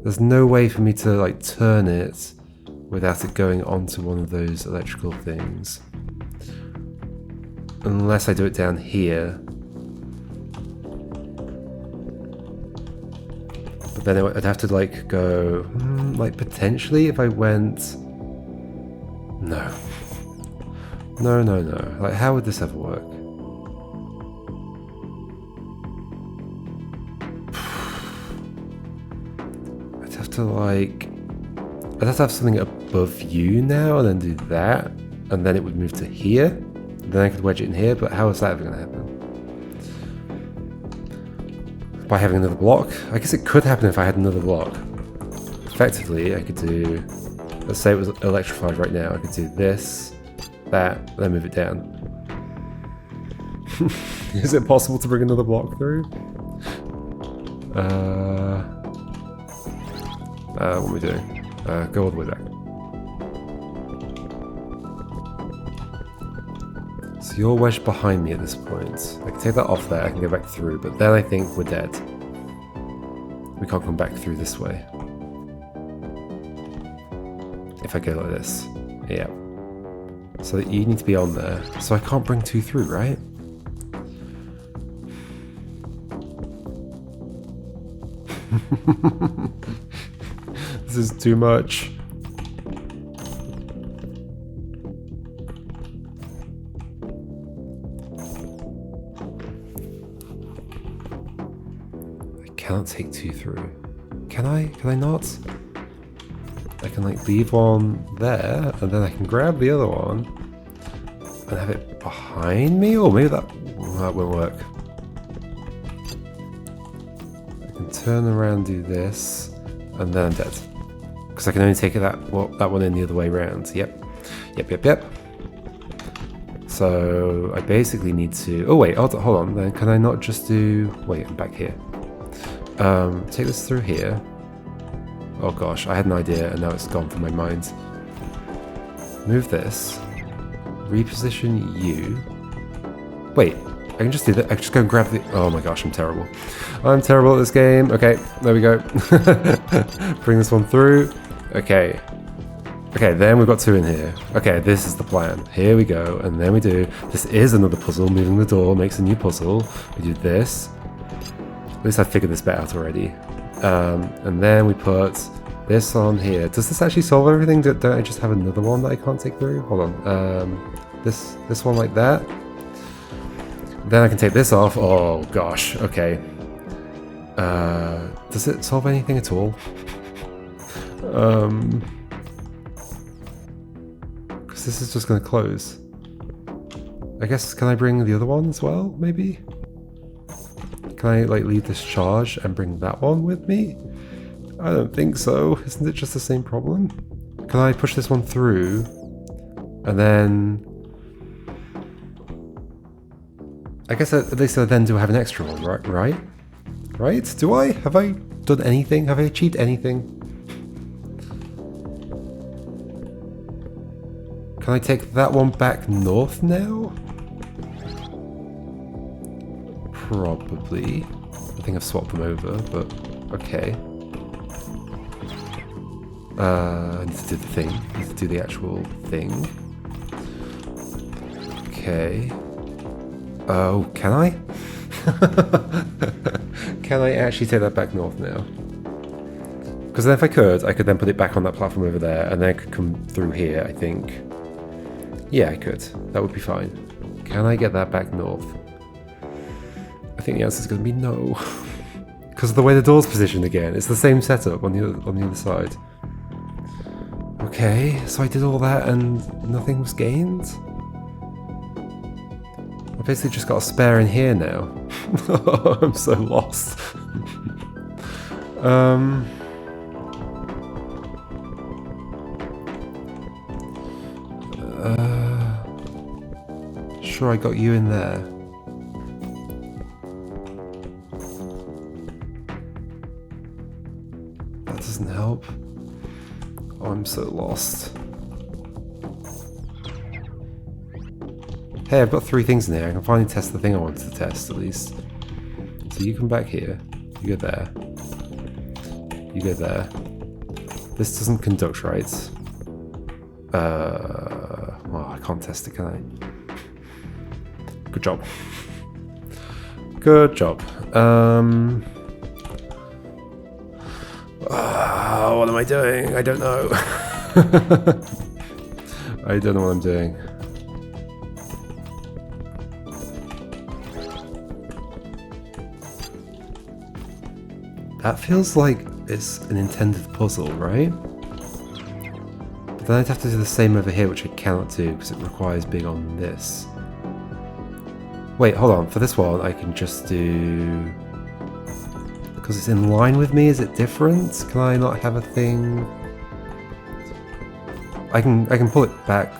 There's no way for me to like turn it without it going onto one of those electrical things. Unless I do it down here. But then I'd have to like go, like potentially if I went, no. No, no, no. Like how would this ever work? I'd have to like, I'd have to have something above you now and then do that. And then it would move to here. Then I could wedge it in here, but how is that ever going to happen? By having another block? I guess it could happen if I had another block. Effectively, I could do, let's say it was electrified right now, I could do this, that, then move it down. Is it possible to bring another block through? What are we doing? Go all the way back. So you're wedged behind me at this point. I can take that off there, I can go back through, but then I think we're dead. We can't come back through this way. If I go like this. Yeah. So you need to be on there. So I can't bring two through, right? This is too much. I cannot take two through. Can I? Can I not? I can like leave one there, and then I can grab the other one and have it behind me, or maybe that won't work. I can turn around, do this, and then I'm dead. Because I can only take that one in the other way around. Yep. So I basically need to... Oh wait, hold on. Then can I not just do... Wait, I'm back here. Take this through here. Oh gosh, I had an idea and now it's gone from my mind. Move this. Reposition you. Wait, I can just do that. I can just go and grab the... Oh my gosh, I'm terrible. I'm terrible at this game. Okay, there we go. Bring this one through. Okay. Okay, then we've got two in here. Okay, this is the plan. Here we go, and then we do... This is another puzzle. Moving the door makes a new puzzle. We do this. At least I figured this bit out already. And then we put this on here. Does this actually solve everything? Don't I just have another one that I can't take through? Hold on. This one like that. Then I can take this off. Oh gosh. Okay. Does it solve anything at all? Because this is just going to close. I guess, can I bring the other one as well, maybe? Can I, like, leave this charge and bring that one with me? I don't think so. Isn't it just the same problem? Can I push this one through? And then... I guess at least I then do have an extra one, right? Right? Do I? Have I done anything? Have I achieved anything? Can I take that one back north now? Probably. I think I've swapped them over, but okay. I need to do the thing. I need to do the actual thing. Okay. Oh, can I? Can I actually take that back north now? Because then if I could then put it back on that platform over there, and then I could come through here, I think. Yeah, I could. That would be fine. Can I get that back north? I think the answer is going to be no. Because of the way the door's positioned again. It's the same setup on the other side. Okay, so I did all that and nothing was gained? I basically just got a spare in here now. I'm so lost. Sure, I got you in there. That doesn't help. Oh, I'm so lost. Hey, I've got 3 things in there. I can finally test the thing I wanted to test, at least. So you come back here. You go there. You go there. This doesn't conduct, right? Well, I can't test it, can I? Good job. Good job. what am I doing? I don't know. I don't know what I'm doing. That feels like it's an intended puzzle, right? But then I'd have to do the same over here, which I cannot do because it requires being on this. Wait, hold on. For this one, I can just do... Because it's in line with me, is it different? Can I not have a thing? I can pull it back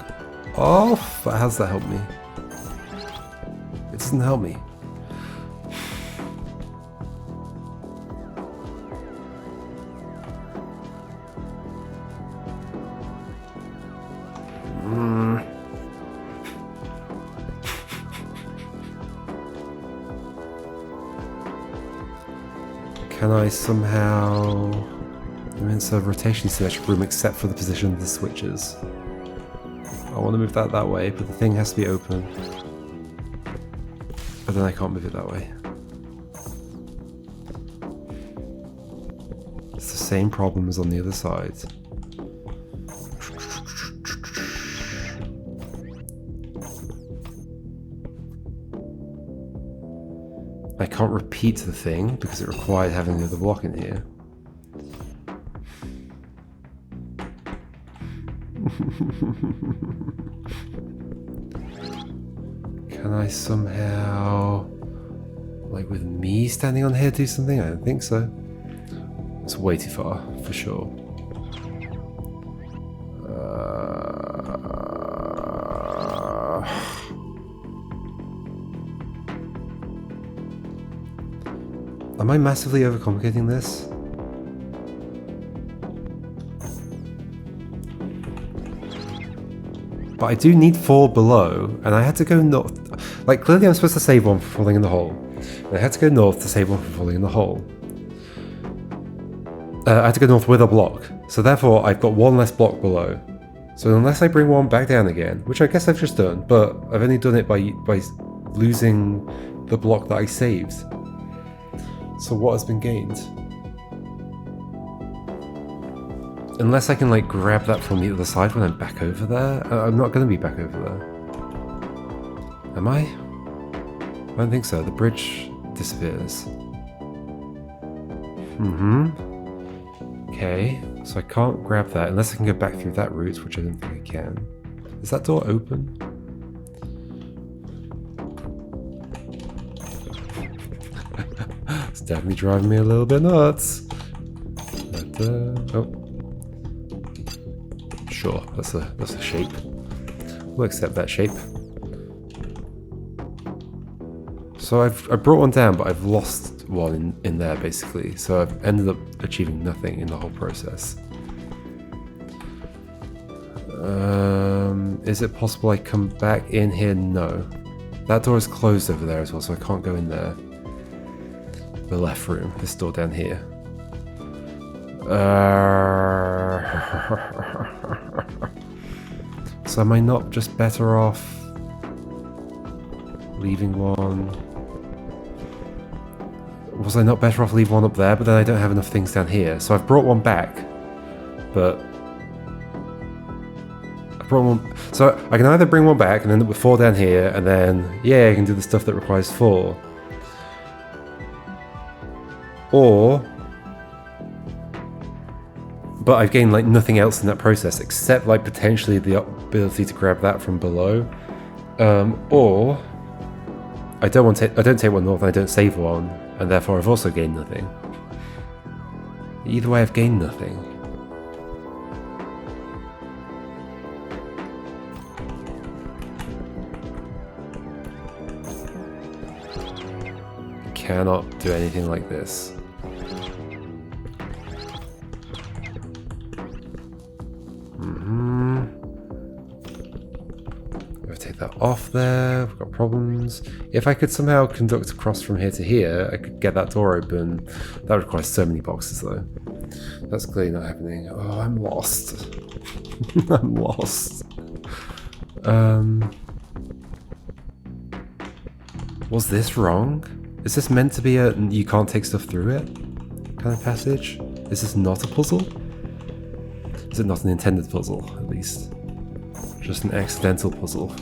off, but how does that help me? It doesn't help me. Can I somehow... I'm in sort of rotation symmetric room except for the position of the switches. I want to move that way, but the thing has to be open. But then I can't move it that way. It's the same problem as on the other side. I can't repeat the thing because it required having the other block in here. Can I somehow, like with me standing on here, do something? I don't think so. It's way too far, for sure. Am I massively overcomplicating this? But I do need 4 below, and I had to go north. Like, clearly I'm supposed to save one for falling in the hole. And I had to go north to save one for falling in the hole. I had to go north with a block, so therefore I've got 1 less block below. So unless I bring 1 back down again, which I guess I've just done, but I've only done it by losing the block that I saved. So what has been gained? Unless I can like grab that from the other side when I'm back over there. I'm not going to be back over there. Am I? I don't think so. The bridge disappears. Okay, so I can't grab that unless I can go back through that route, which I don't think I can. Is that door open? It's definitely driving me a little bit nuts. But, oh. Sure, that's a shape. We'll accept that shape. So I brought one down, but I've lost one in there basically. So I've ended up achieving nothing in the whole process. Is it possible I come back in here? No. That door is closed over there as well, so I can't go in there. The left room, this door down here. So am I not just better off leaving one? Was I not better off leaving one up there? But then I don't have enough things down here. So I've brought one back, but I brought one. So I can either bring one back and end up with 4 down here, and then yeah, I can do the stuff that requires 4. Or, but I've gained like nothing else in that process except like potentially the ability to grab that from below. Or I don't take one north and I don't save one, and therefore I've also gained nothing. Either way, I've gained nothing. Cannot do anything like this. Take that off there. We've got problems. If I could somehow conduct across from here to here, I could get that door open. That requires so many boxes though. That's clearly not happening. Oh, I'm lost. I'm lost. Was this wrong? Is this meant to be a you can't take stuff through it kind of passage? Is this not a puzzle? Is it not an intended puzzle, at least? Just an accidental puzzle.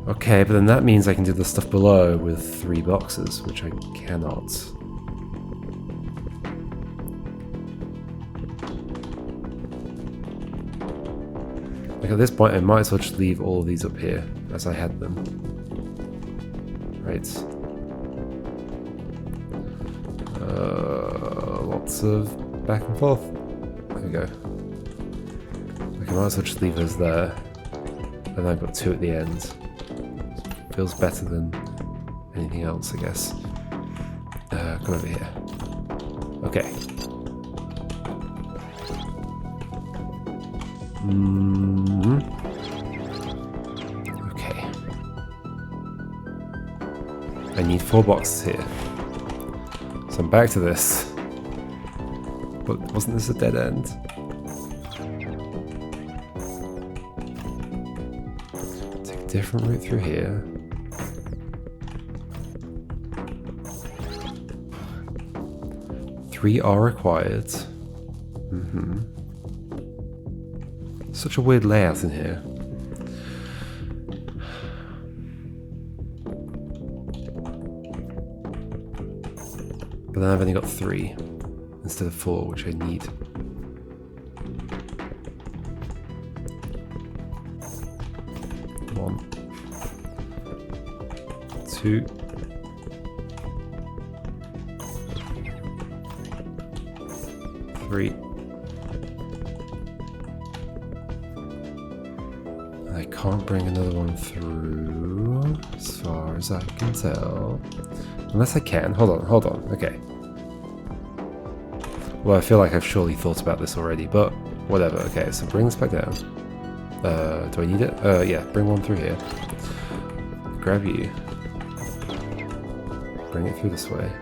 Okay, but then that means I can do the stuff below with 3 boxes, which I cannot. Like at this point, I might as well just leave all of these up here as I had them. Right. Lots of back and forth. There we go. I might as well just leave those there. And I've got 2 at the end. Feels better than anything else, I guess. Come over here. Okay. Okay. I need 4 boxes here. So I'm back to this. But wasn't this a dead end? Take a different route through here. Three are required. Such a weird layout in here. But then I've only got 3 instead of 4, which I need. One, 2. Three. I can't bring another one through, as far as I can tell. Unless I can. Hold on. Okay. Well, I feel like I've surely thought about this already, but whatever. Okay, so bring this back down. Do I need it? Yeah, bring one through here. Grab you. Bring it through this way.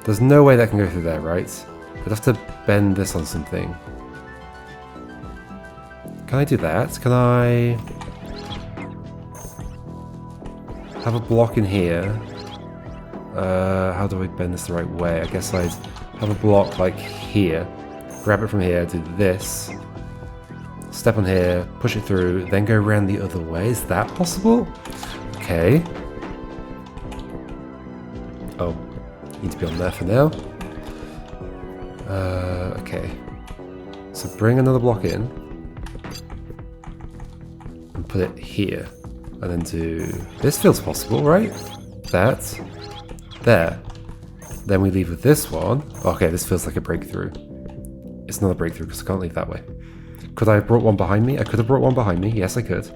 There's no way that can go through there, right? I'd have to bend this on something. Can I do that? Can I have a block in here? How do I bend this the right way? I guess I'd have a block like here, grab it from here, do this, step on here, push it through, then go around the other way. Is that possible? Okay. Oh, need to be on there for now. Okay. So bring another block in and put it here, and then do this. Feels possible, right? That. There. Then we leave with this one. Okay, this feels like a breakthrough. It's not a breakthrough because I can't leave that way. Could I have brought one behind me? I could have brought one behind me. Yes, I could.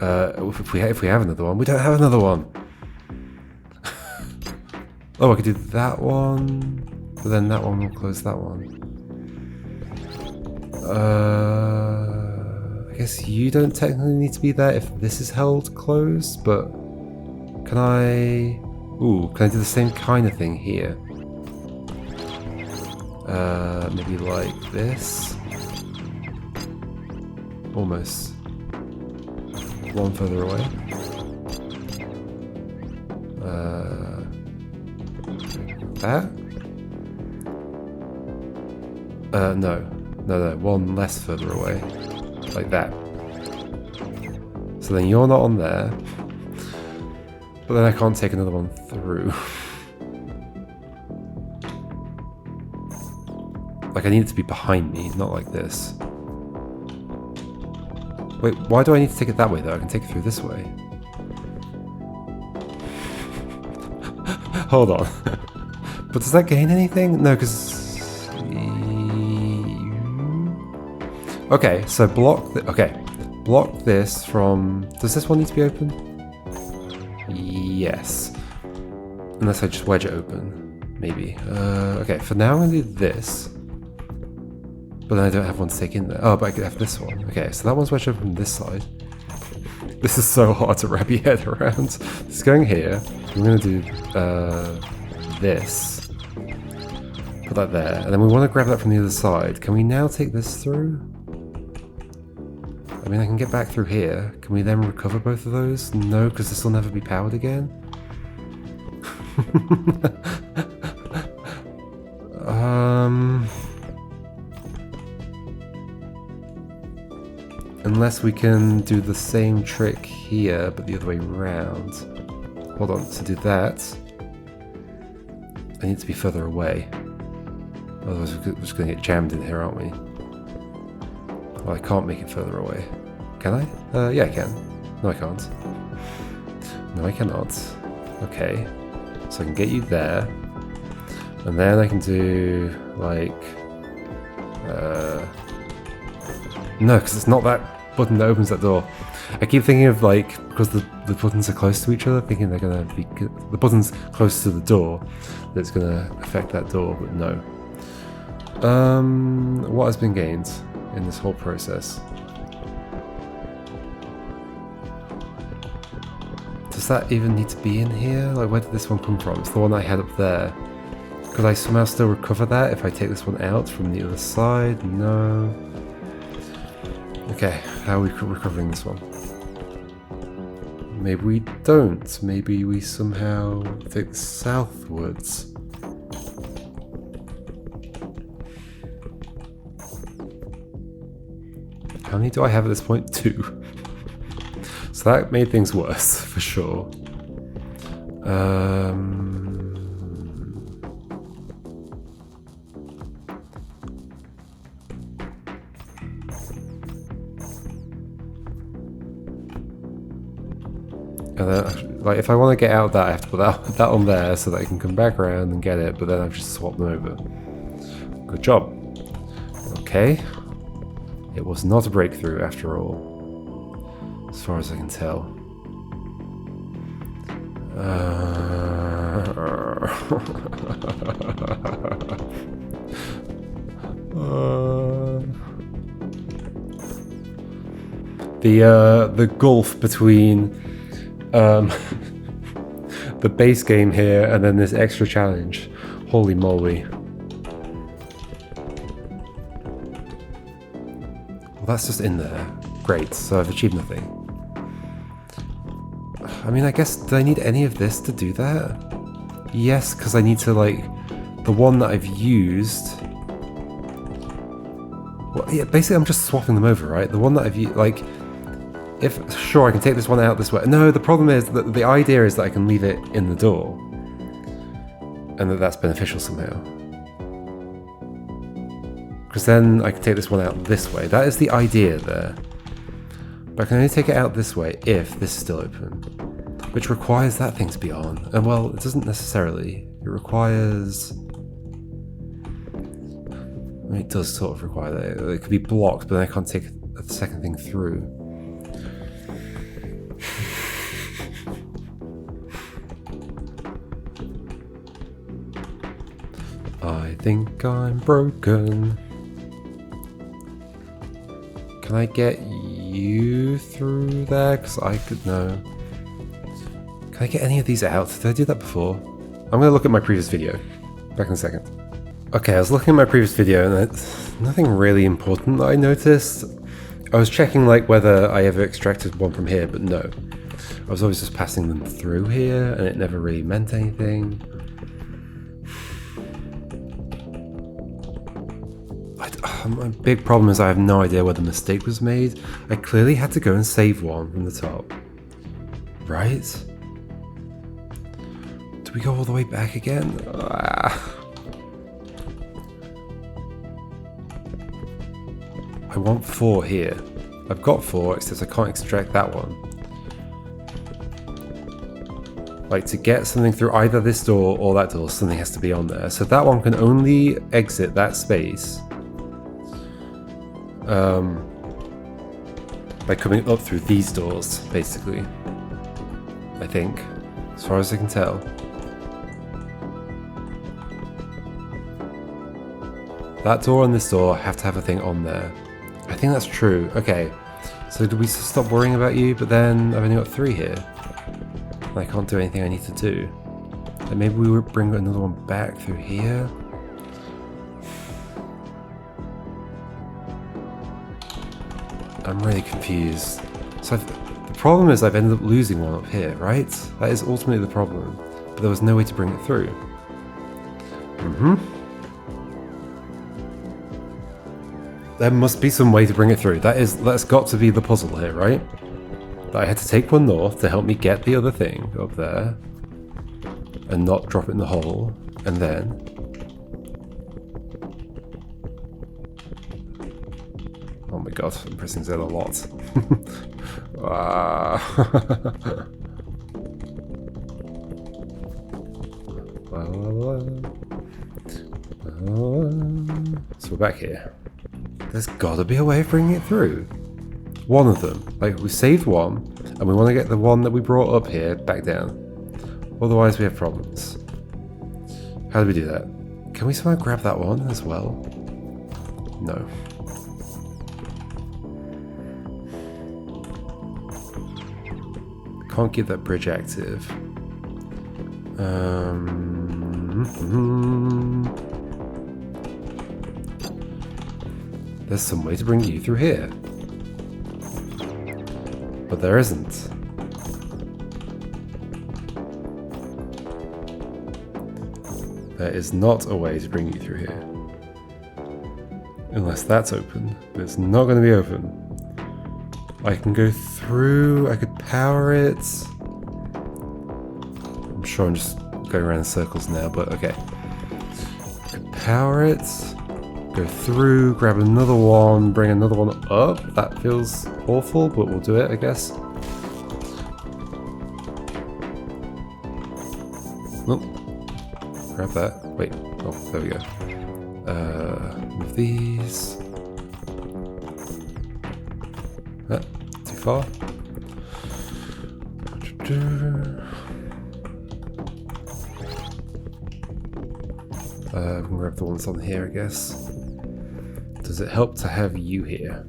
If we have another one, we don't have another one. Oh, I could do that one, but then that one will close that one. I guess you don't technically need to be there if this is held closed, but can I... Ooh, can I do the same kind of thing here? Maybe like this? Almost. One further away. That? No. One less further away. Like that. So then you're not on there. But then I can't take another one through. Like I need it to be behind me, not like this. Wait, why do I need to take it that way though? I can take it through this way. Hold on. But does that gain anything? No, because... Okay, so block... Okay, block this from... Does this one need to be open? Yes. Unless I just wedge it open. Maybe. Okay, for now I'm going to do this. But then I don't have one to take in there. Oh, but I could have this one. Okay, so that one's wedged open from this side. This is so hard to wrap your head around. It's going here. I'm going to do this. Put that there. And then we want to grab that from the other side. Can we now take this through? I mean, I can get back through here. Can we then recover both of those? No, because this will never be powered again. Unless we can do the same trick here, but the other way around. Hold on, to do that, I need to be further away. Otherwise we're just going to get jammed in here, aren't we? Well, I can't make it further away. Can I? Yeah, I can. No, I can't. No, I cannot. Okay. So I can get you there. And then I can do, like... No, because it's not that button that opens that door. I keep thinking of, like, because the buttons are close to each other, thinking they're going to be... The button's close to the door, that it's going to affect that door, but no. What has been gained in this whole process? Does that even need to be in here? Like, where did this one come from? It's the one I had up there. Could I somehow still recover that if I take this one out from the other side? No. Okay, how are we recovering this one? Maybe we don't. Maybe we somehow take this southwards. How many do I have at this point? 2. So that made things worse, for sure. And then, like, if I want to get out of that, I have to put that on there so that I can come back around and get it, but then I've just swapped them over. Good job. Okay. It was not a breakthrough after all, as far as I can tell. The gulf between the base game here and then this extra challenge. Holy moly. Well, that's just in there. Great, so I've achieved nothing. I mean, I guess, do I need any of this to do that? Yes, because I need to, like, the one that I've used... Well, yeah, basically I'm just swapping them over, right? The one that I've used, like... If, sure, I can take this one out this way. No, the problem is that the idea is that I can leave it in the door. And that's beneficial somehow. Because then I can take this one out this way. That is the idea there. But I can only take it out this way if this is still open. Which requires that thing to be on. And well, it doesn't necessarily. It requires... I mean, it does sort of require that. It could be blocked, but then I can't take a second thing through. I think I'm broken. Can I get you through there? Because I could... No. Can I get any of these out? Did I do that before? I'm going to look at my previous video. Back in a second. Okay, I was looking at my previous video and it's nothing really important that I noticed. I was checking like whether I ever extracted one from here, but no. I was always just passing them through here and it never really meant anything. My big problem is I have no idea where the mistake was made. I clearly had to go and save one from the top. Right? Do we go all the way back again? I want 4 here. I've got 4, except I can't extract that one. Like, to get something through either this door or that door, something has to be on there. So that one can only exit that space by coming up through these doors, basically. I think, as far as I can tell. That door and this door have to have a thing on there. I think that's true. Okay, so do we stop worrying about you? But then I've only got 3 here. And I can't do anything I need to do. And maybe we would bring another one back through here. I'm really confused. So the problem is I've ended up losing one up here, right? That is ultimately the problem. But there was no way to bring it through. There must be some way to bring it through. That's got to be the puzzle here, right? That I had to take one north to help me get the other thing up there. And not drop it in the hole. And then... Oh my god, I'm pressing Z a lot. So we're back here. There's gotta be a way of bringing it through. One of them. Like, we saved one, and we want to get the one that we brought up here back down. Otherwise we have problems. How do we do that? Can we somehow grab that one as well? No. Can't get that bridge active. There's some way to bring you through here. But there isn't. There is not a way to bring you through here. Unless that's open. But it's not going to be open. I can go through, I could power it. I'm sure I'm just going around in circles now, but okay. I could power it, go through, grab another one, bring another one up. That feels awful, but we'll do it, I guess. Oh, grab that. Wait, oh, there we go. Move these. Too far. We can grab the ones on here, I guess. Does it help to have you here?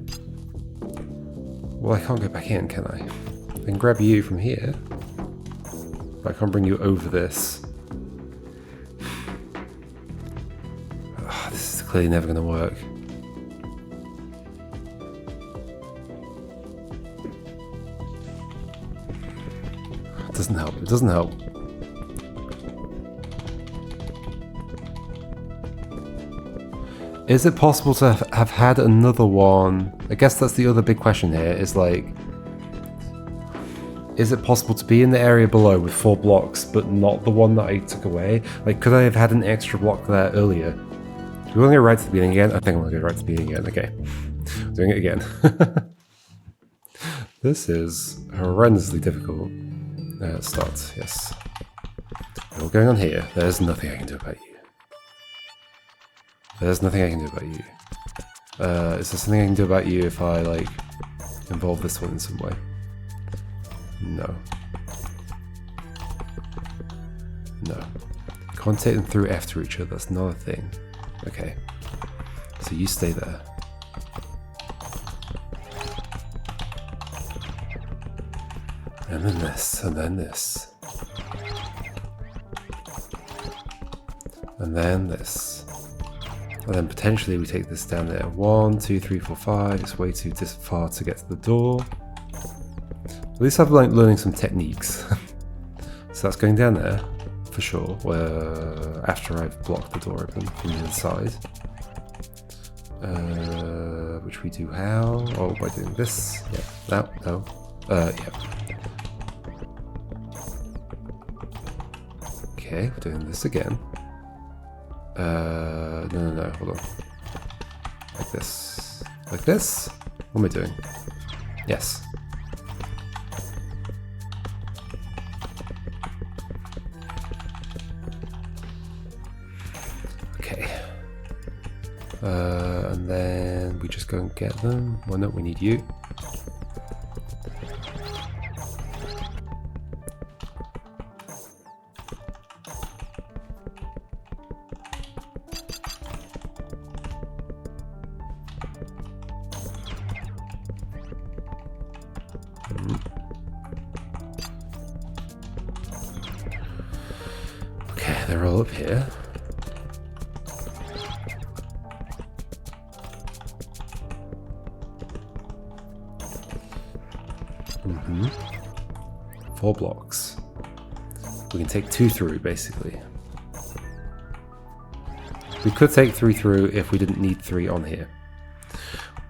Well, I can't go back in, can I? I can grab you from here, but I can't bring you over this. This is clearly never going to work. It doesn't help. It doesn't help. Is it possible to have had another one? I guess that's the other big question here, is like, is it possible to be in the area below with 4 blocks, but not the one that I took away? Like, could I have had an extra block there earlier? Do we want to go right to the beginning again? I think I want to go right to the beginning again. Okay. Doing it again. This is horrendously difficult. Start, yes. What's going on here? There's nothing I can do about you. There's nothing I can do about you. Is there something I can do about you if I, like, involve this one in some way? No. No. Can't take them through after each other, that's not a thing. Okay. So you stay there. And then this, and then this. And then this. And then potentially we take this down there. 1, 2, 3, 4, 5. It's way too far to get to the door. At least I've like learning some techniques. So that's going down there, for sure. After I've blocked the door open from the inside. Which we do how? Oh, by doing this. Yeah. No. Yeah. Okay, we're doing this again. No, hold on. Like this. Like this? What am I doing? Yes. Okay. And then we just go and get them. Well, no, we need you. Okay, they're all up here. Mm-hmm. 4 blocks. We can take 2 through, basically. We could take 3 through if we didn't need 3 on here.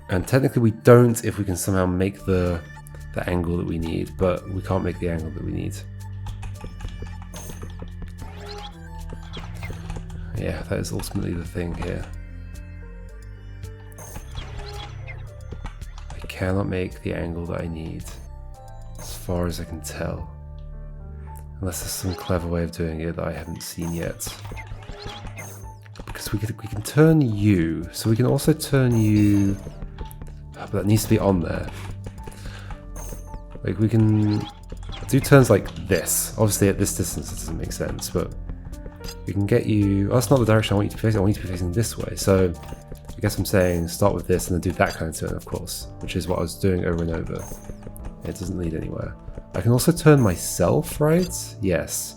And technically we don't if we can somehow make the angle that we need, but we can't make the angle that we need. Yeah, that is ultimately the thing here. I cannot make the angle that I need, as far as I can tell. Unless there's some clever way of doing it that I haven't seen yet. Because we can turn you, so we can also turn you, but that needs to be on there. Like we can do turns like this. Obviously at this distance it doesn't make sense, but we can get you, oh, that's not the direction I want you to be facing, I want you to be facing this way. So I guess I'm saying start with this and then do that kind of turn, of course, which is what I was doing over and over. It doesn't lead anywhere. I can also turn myself, right? Yes.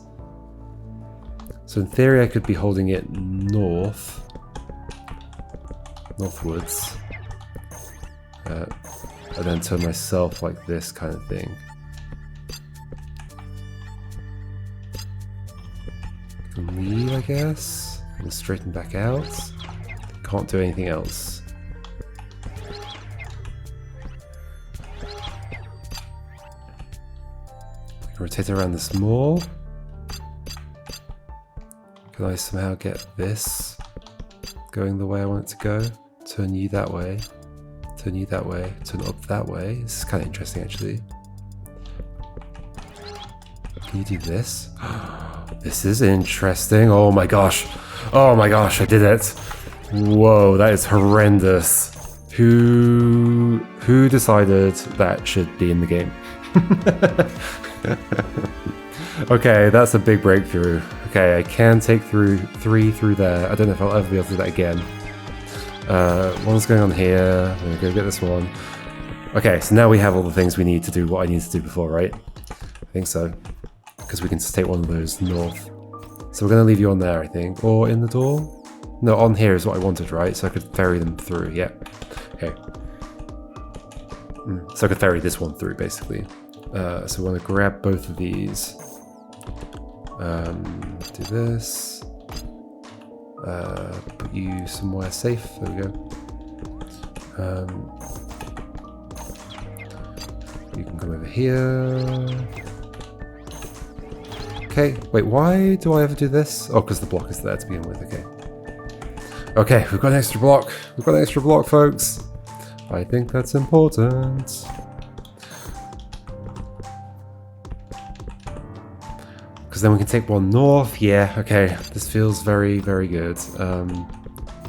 So in theory I could be holding it northwards, and then turn myself like this kind of thing. I can leave, I guess, and straighten back out. Can't do anything else. I can rotate around this more. Can I somehow get this going the way I want it to go? Turn you that way. Turn you that way. Turn up that way. This is kind of interesting, actually. Can you do this? This is interesting. Oh my gosh. Oh my gosh, I did it. Whoa, that is horrendous. Who decided that should be in the game? Okay, that's a big breakthrough. Okay, I can take through 3 through there. I don't know if I'll ever be able to do that again. One's going on here. I'm gonna go get this one. Okay, so now we have all the things we need to do what I needed to do before, right? I think so. Because we can just take one of those north. So we're gonna leave you on there, I think. Or in the door? No, on here is what I wanted, right? So I could ferry them through, yeah. Okay. So I could ferry this one through, basically. So we're gonna grab both of these. Do this. Put you somewhere safe. There we go. You can come over here. Okay. Wait, why do I ever do this? Oh, because the block is there to begin with. Okay. Okay, we've got an extra block. We've got an extra block, folks. I think that's important. Because then we can take one north. Yeah, okay. This feels very, very good.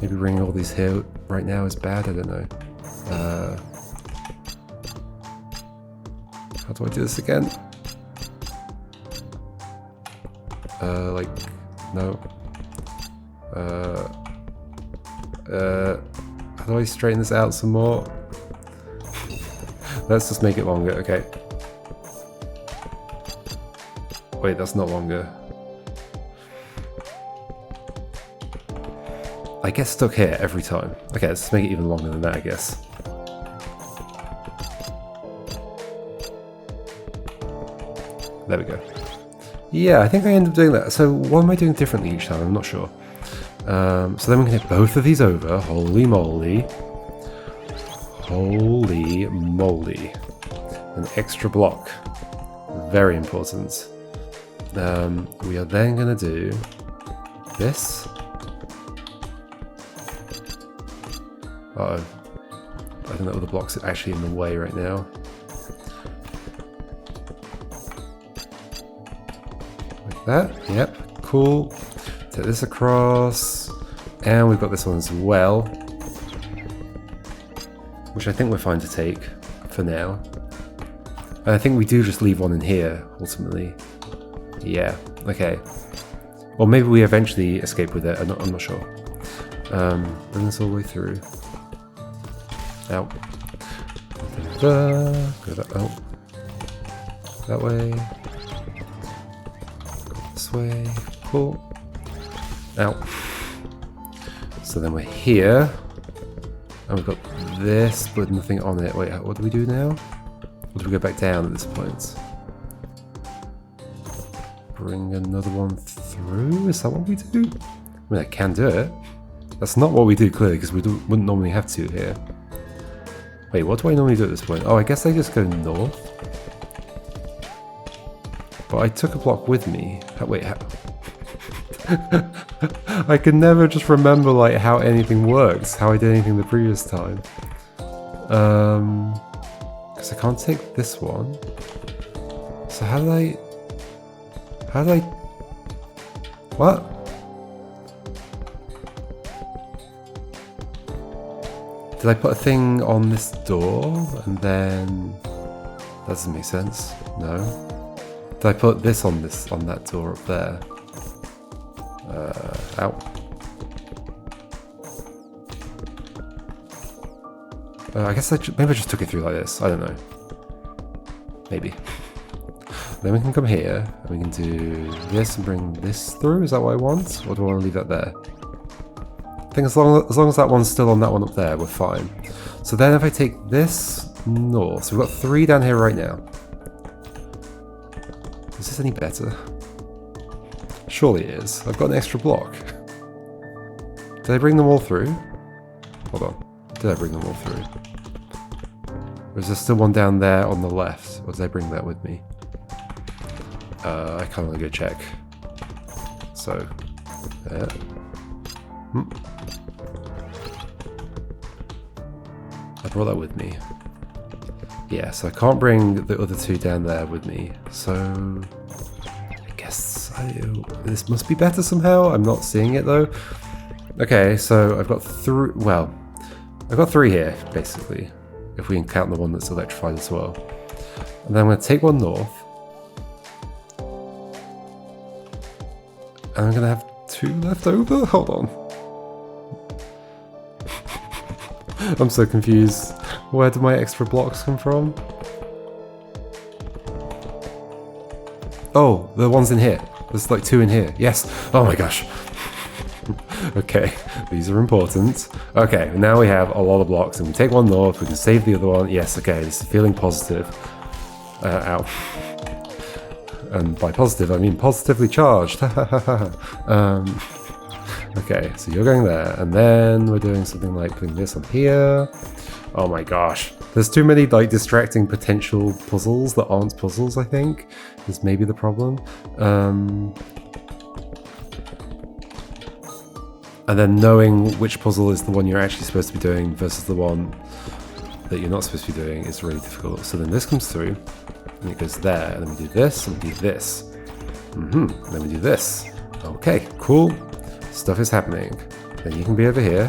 Maybe bringing all these here right now is bad. I don't know. How do I do this again? Like, no. How do I straighten this out some more? Let's just make it longer. Okay. Wait, that's not longer. I get stuck here every time. Okay, let's make it even longer than that, I guess. There we go. Yeah, I think I end up doing that. So what am I doing differently each time? I'm not sure. So then we can hit both of these over. Holy moly. Holy moly. An extra block. Very important. We are then going to do this. Uh-oh. I think that other block's actually in the way right now. Like that. Yep. Cool. Take this across. And we've got this one as well. Which I think we're fine to take for now. And I think we do just leave one in here, ultimately. Yeah, okay. Or maybe we eventually escape with it, I'm not sure. Bring this all the way through. Out. Go that, oh. That way. Go this way. Cool. Out. So then we're here. And we've got this, but nothing on it. Wait, what do we do now? Or do we go back down at this point? Bring another one through? Is that what we do? I mean, I can do it. That's not what we do, clearly, because we wouldn't normally have to here. Wait, what do I normally do at this point? Oh, I guess I just go north. But I took a block with me. Wait, how? I can never just remember like how anything works, how I did anything the previous time. Because I can't take this one. So how did I... What? Did I put a thing on this door and then... That doesn't make sense. No. Did I put this on that door up there? Ow. I guess maybe I just took it through like this. I don't know. Maybe. Then we can come here and we can do this and bring this through. Is that what I want? Or do I want to leave that there? I think as long as that one's still on that one up there, we're fine. So then if I take this north, so we've got 3 down here right now. Is this any better? Surely it is. I've got an extra block. Did I bring them all through? Hold on. Did I bring them all through? Or is there still one down there on the left? Or did I bring that with me? I kind of want to go check. So, there. I brought that with me. Yeah, so I can't bring the other 2 down there with me. So, I guess this must be better somehow. I'm not seeing it though. Okay, so I've got 3. Well, I've got 3 here basically, if we can count the one that's electrified as well. And then I'm going to take one north. And I'm going to have 2 left over? Hold on. I'm so confused. Where do my extra blocks come from? Oh, the one's in here. There's like 2 in here. Yes. Oh my gosh. Okay, these are important. Okay, now we have a lot of blocks and we take one north, we can save the other one. Yes, okay, this is feeling positive. Ow. And by positive, I mean positively charged. Okay, so you're going there, and then we're doing something like putting this on here. Oh my gosh. There's too many like distracting potential puzzles that aren't puzzles, I think, is maybe the problem. And then knowing which puzzle is the one you're actually supposed to be doing versus the one that you're not supposed to be doing is really difficult. So then this comes through, and it goes there, and then we do this, and we do this. And then we do this. Okay, cool. Stuff is happening. Then you can be over here,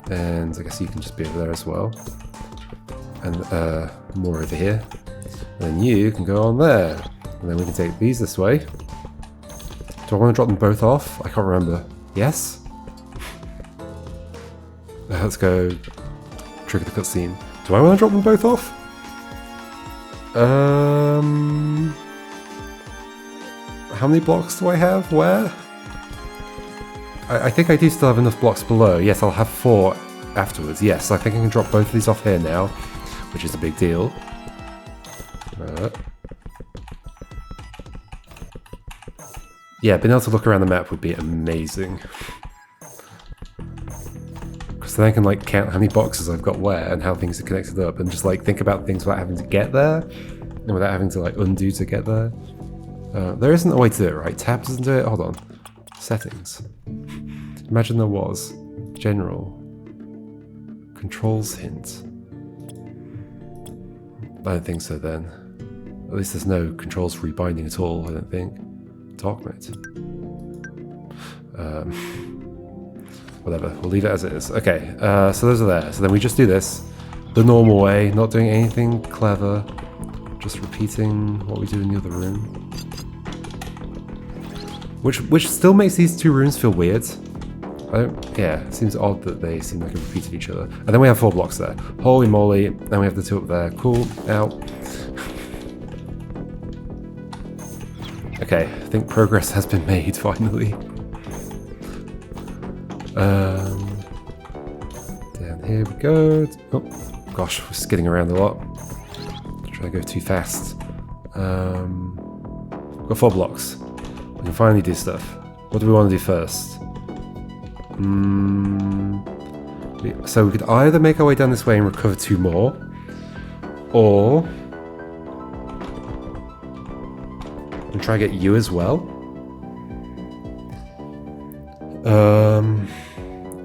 and I guess you can just be over there as well. And more over here. And then you can go on there. And then we can take these this way. Do I want to drop them both off? I can't remember. Yes? Let's go trigger the cutscene. Do I want to drop them both off? How many blocks do I have? Where? I think I do still have enough blocks below. Yes, I'll have 4 afterwards. Yes, I think I can drop both of these off here now, which is a big deal. Yeah, being able to look around the map would be amazing. Because then I can like count how many boxes I've got where and how things are connected up, and just like think about things without having to get there, and without having to like undo to get there. There isn't a way to do it, right? Tab doesn't do it? Hold on. Settings. Imagine there was. General. Controls hint. I don't think so then. At least there's no controls for rebinding at all, I don't think. Dark mode. Whatever, we'll leave it as it is. Okay, so those are there. So then we just do this the normal way, not doing anything clever, just repeating what we do in the other room. Which still makes these 2 rooms feel weird. Yeah, it seems odd that they seem like a repeat of each other. And then we have 4 blocks there. Holy moly, then we have the 2 up there. Cool, out. Okay, I think progress has been made, finally. Down here we go. Oh, gosh, we're skidding around a lot. Trying to go too fast. We've got 4 blocks. We can finally do stuff. What do we want to do first? So we could either make our way down this way and recover 2 more, or and try to get you as well.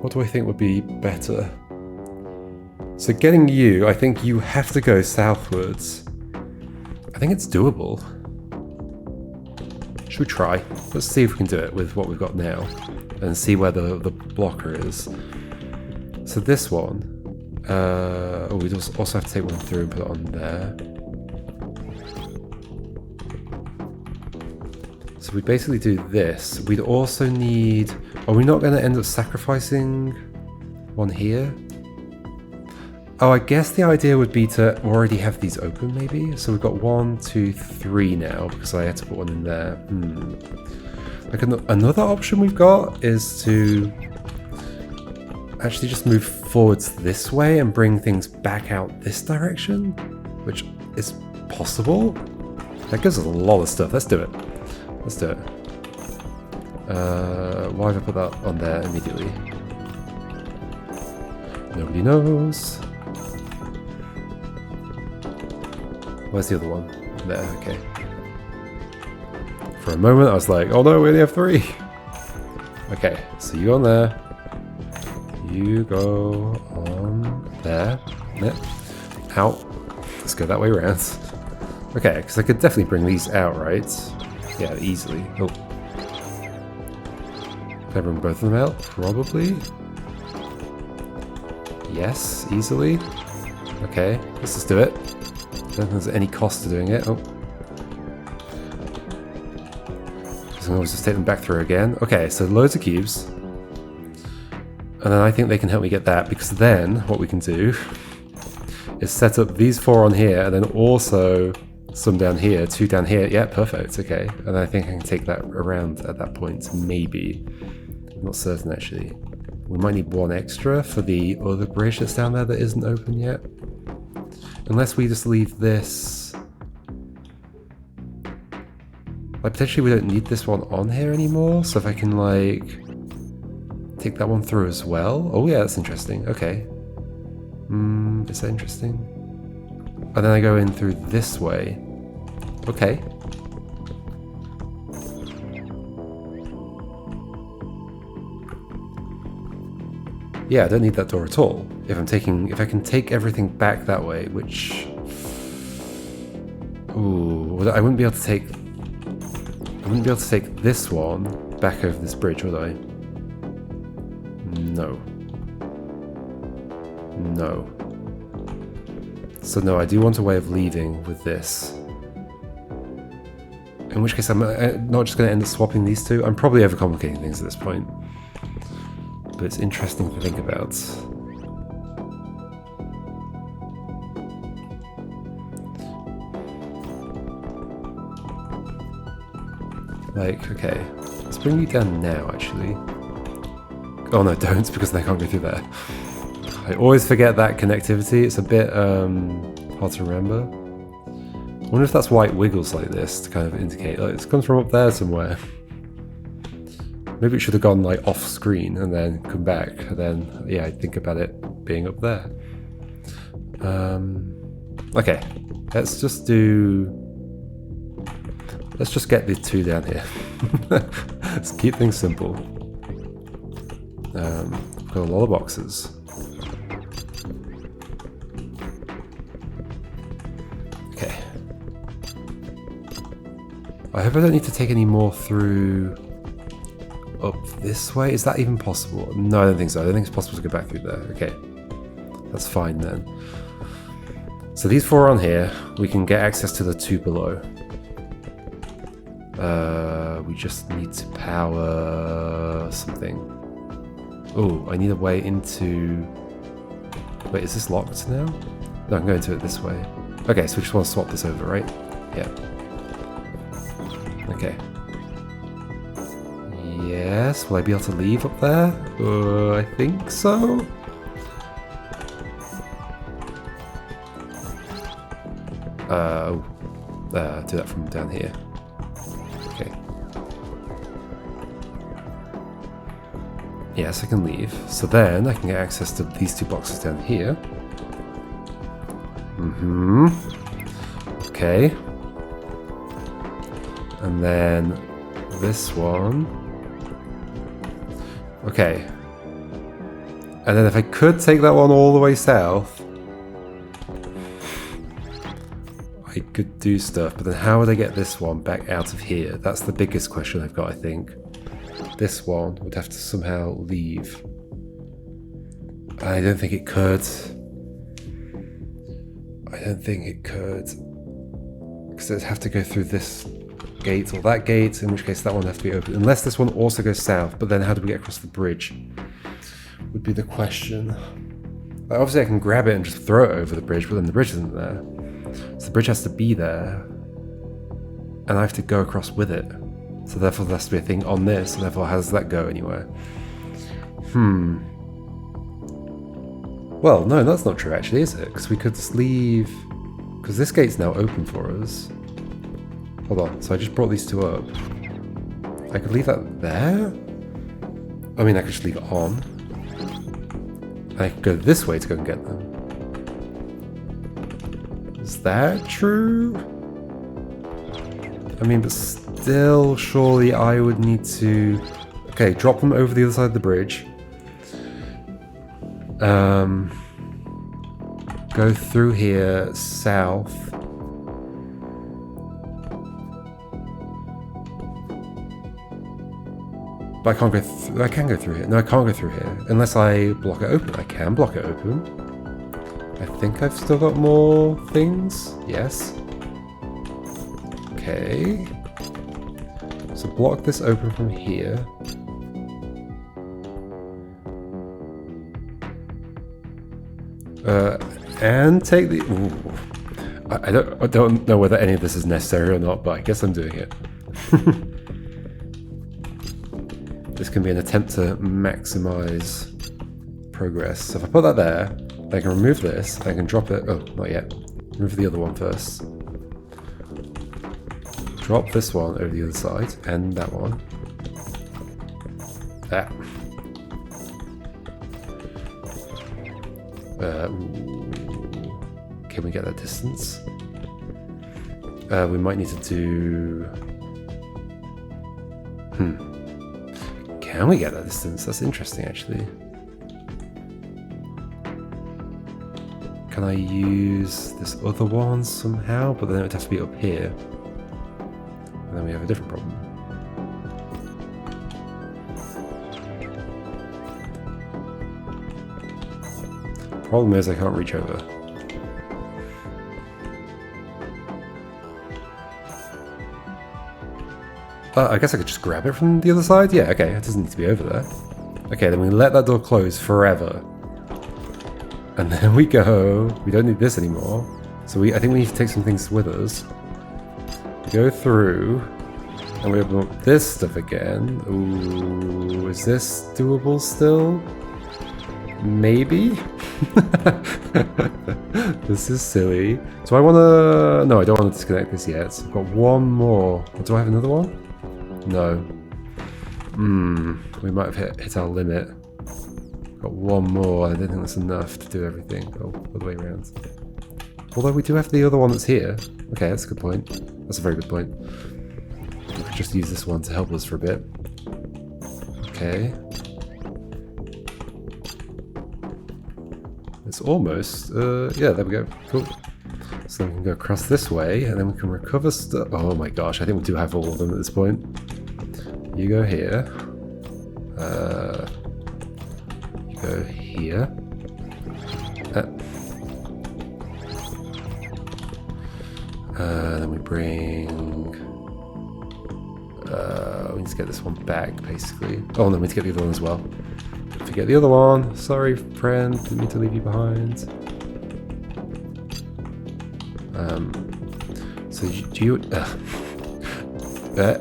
What do I think would be better? So getting you, I think you have to go southwards. I think it's doable. Should we try? Let's see if we can do it with what we've got now, and see where the blocker is. So this one, oh, we also have to take one through and put it on there. So we basically do this. We'd also need... Are we not going to end up sacrificing one here? Oh, I guess the idea would be to already have these open, maybe? So we've got 1, 2, 3 now, because I had to put one in there. Like another option we've got is to actually just move forwards this way and bring things back out this direction, which is possible. That gives us a lot of stuff. Let's do it. Let's do it. Why have I put that on there immediately? Nobody knows. Where's the other one? There, okay. For a moment I was like, oh no, we only have 3. Okay, so you go on there. You go on there. Yep. Out. Let's go that way around. Okay, because I could definitely bring these out, right? Yeah, easily. Oh. Can I bring both of them out? Probably. Yes, easily. Okay, let's just do it. I don't think there's any cost to doing it. Oh. So I'm going to just take them back through again. Okay, so loads of cubes. And then I think they can help me get that, because then what we can do is set up these 4 on here, and then also some down here, 2 down here. Yeah, perfect. Okay. And I think I can take that around at that point. Maybe. I'm not certain, actually. We might need 1 extra for the other bridge that's down there that isn't open yet. Unless we just leave this... Like, potentially we don't need this one on here anymore. So if I can, like, take that one through as well. Oh, yeah, that's interesting. Okay. Is that interesting? And then I go in through this way. Okay. Yeah, I don't need that door at all. If I can take everything back that way, which... Ooh, I wouldn't be able to take this one back over this bridge, would I? No. No. So no, I do want a way of leaving with this. In which case I'm not just going to end up swapping these 2. I'm probably overcomplicating things at this point. But it's interesting to think about. Like, okay. Let's bring you down now, actually. Oh no, don't, because they can't go through there. I always forget that connectivity. It's a bit hard to remember. I wonder if that's why it wiggles like this to kind of indicate, like, it comes from up there somewhere. Maybe it should have gone like off screen and then come back, and then yeah, I think about it being up there. Okay, let's just get these 2 down here. Let's keep things simple. Got a lot of boxes. Okay. I hope I don't need to take any more through up this way. Is that even possible? No, I don't think so. I don't think it's possible to go back through there. Okay. That's fine then. So these 4 on here, we can get access to the 2 below. We just need to power something. Oh, I need a way into... Wait, is this locked now? No, I'm going to it this way. Okay, so we just want to swap this over, right? Yeah. Okay. Yes, will I be able to leave up there? I think so. Do that from down here. Okay. Yes, I can leave. So then I can get access to these two boxes down here. Okay. And then this one. Okay. And then if I could take that one all the way south, I could do stuff, but then how would I get this one back out of here? That's the biggest question I've got, I think. This one would have to somehow leave. I don't think it could. I don't think it could. Because it'd have to go through this gate or that gate, in which case that one would have to be open. Unless this one also goes south, but then how do we get across the bridge? Would be the question. Like, obviously I can grab it and just throw it over the bridge, but then the bridge isn't there. So the bridge has to be there. And I have to go across with it. So therefore there has to be a thing on this, and therefore how does that go anywhere? Well, no, that's not true actually, is it? Because we could just leave... Because this gate's now open for us. Hold on, so I just brought these two up. I could leave that there? I mean, I could just leave it on. And I could go this way to go and get them. Is that true? I mean, but still, surely I would need to... Okay, drop them over the other side of the bridge. Go through here, south. But I can't go I can go through here. No, I can't go through here. Unless I block it open. I can block it open. I think I've still got more things. Yes. Okay. So block this open from here. And take the... Ooh. I don't know whether any of this is necessary or not, but I guess I'm doing it. This can be an attempt to maximize progress. So if I put that there, I can remove this, I can drop it... Oh, not yet. Remove the other one first. Drop this one over the other side, and that one. That. Can we get that distance? We might need to do... Can we get that distance? That's interesting, actually. Can I use this other one somehow? But then it would have to be up here. And then we have a different problem. Problem is I can't reach over. I guess I could just grab it from the other side? Yeah, okay, it doesn't need to be over there. Okay, then we let that door close forever. And then we go... We don't need this anymore. So I think we need to take some things with us. We go through... And we open up this stuff again. Ooh, is this doable still? Maybe? This is silly. Do I want to... No, I don't want to disconnect this yet. I've got one more. Do I have another one? No. We might have hit our limit. Got one more. I don't think that's enough to do everything. Oh, all the way around. Although we do have the other one that's here. Okay, that's a good point. That's a very good point. We could just use this one to help us for a bit. Okay. It's almost... yeah, there we go. Cool. So we can go across this way, and then we can recover stuff. Oh my gosh, I think we do have all of them at this point. You go here. You go here. Then we bring... we need to get this one back, basically. Oh, no, we need to get the other one as well. Don't forget the other one. Sorry, friend. Didn't mean to leave you behind. So do you... there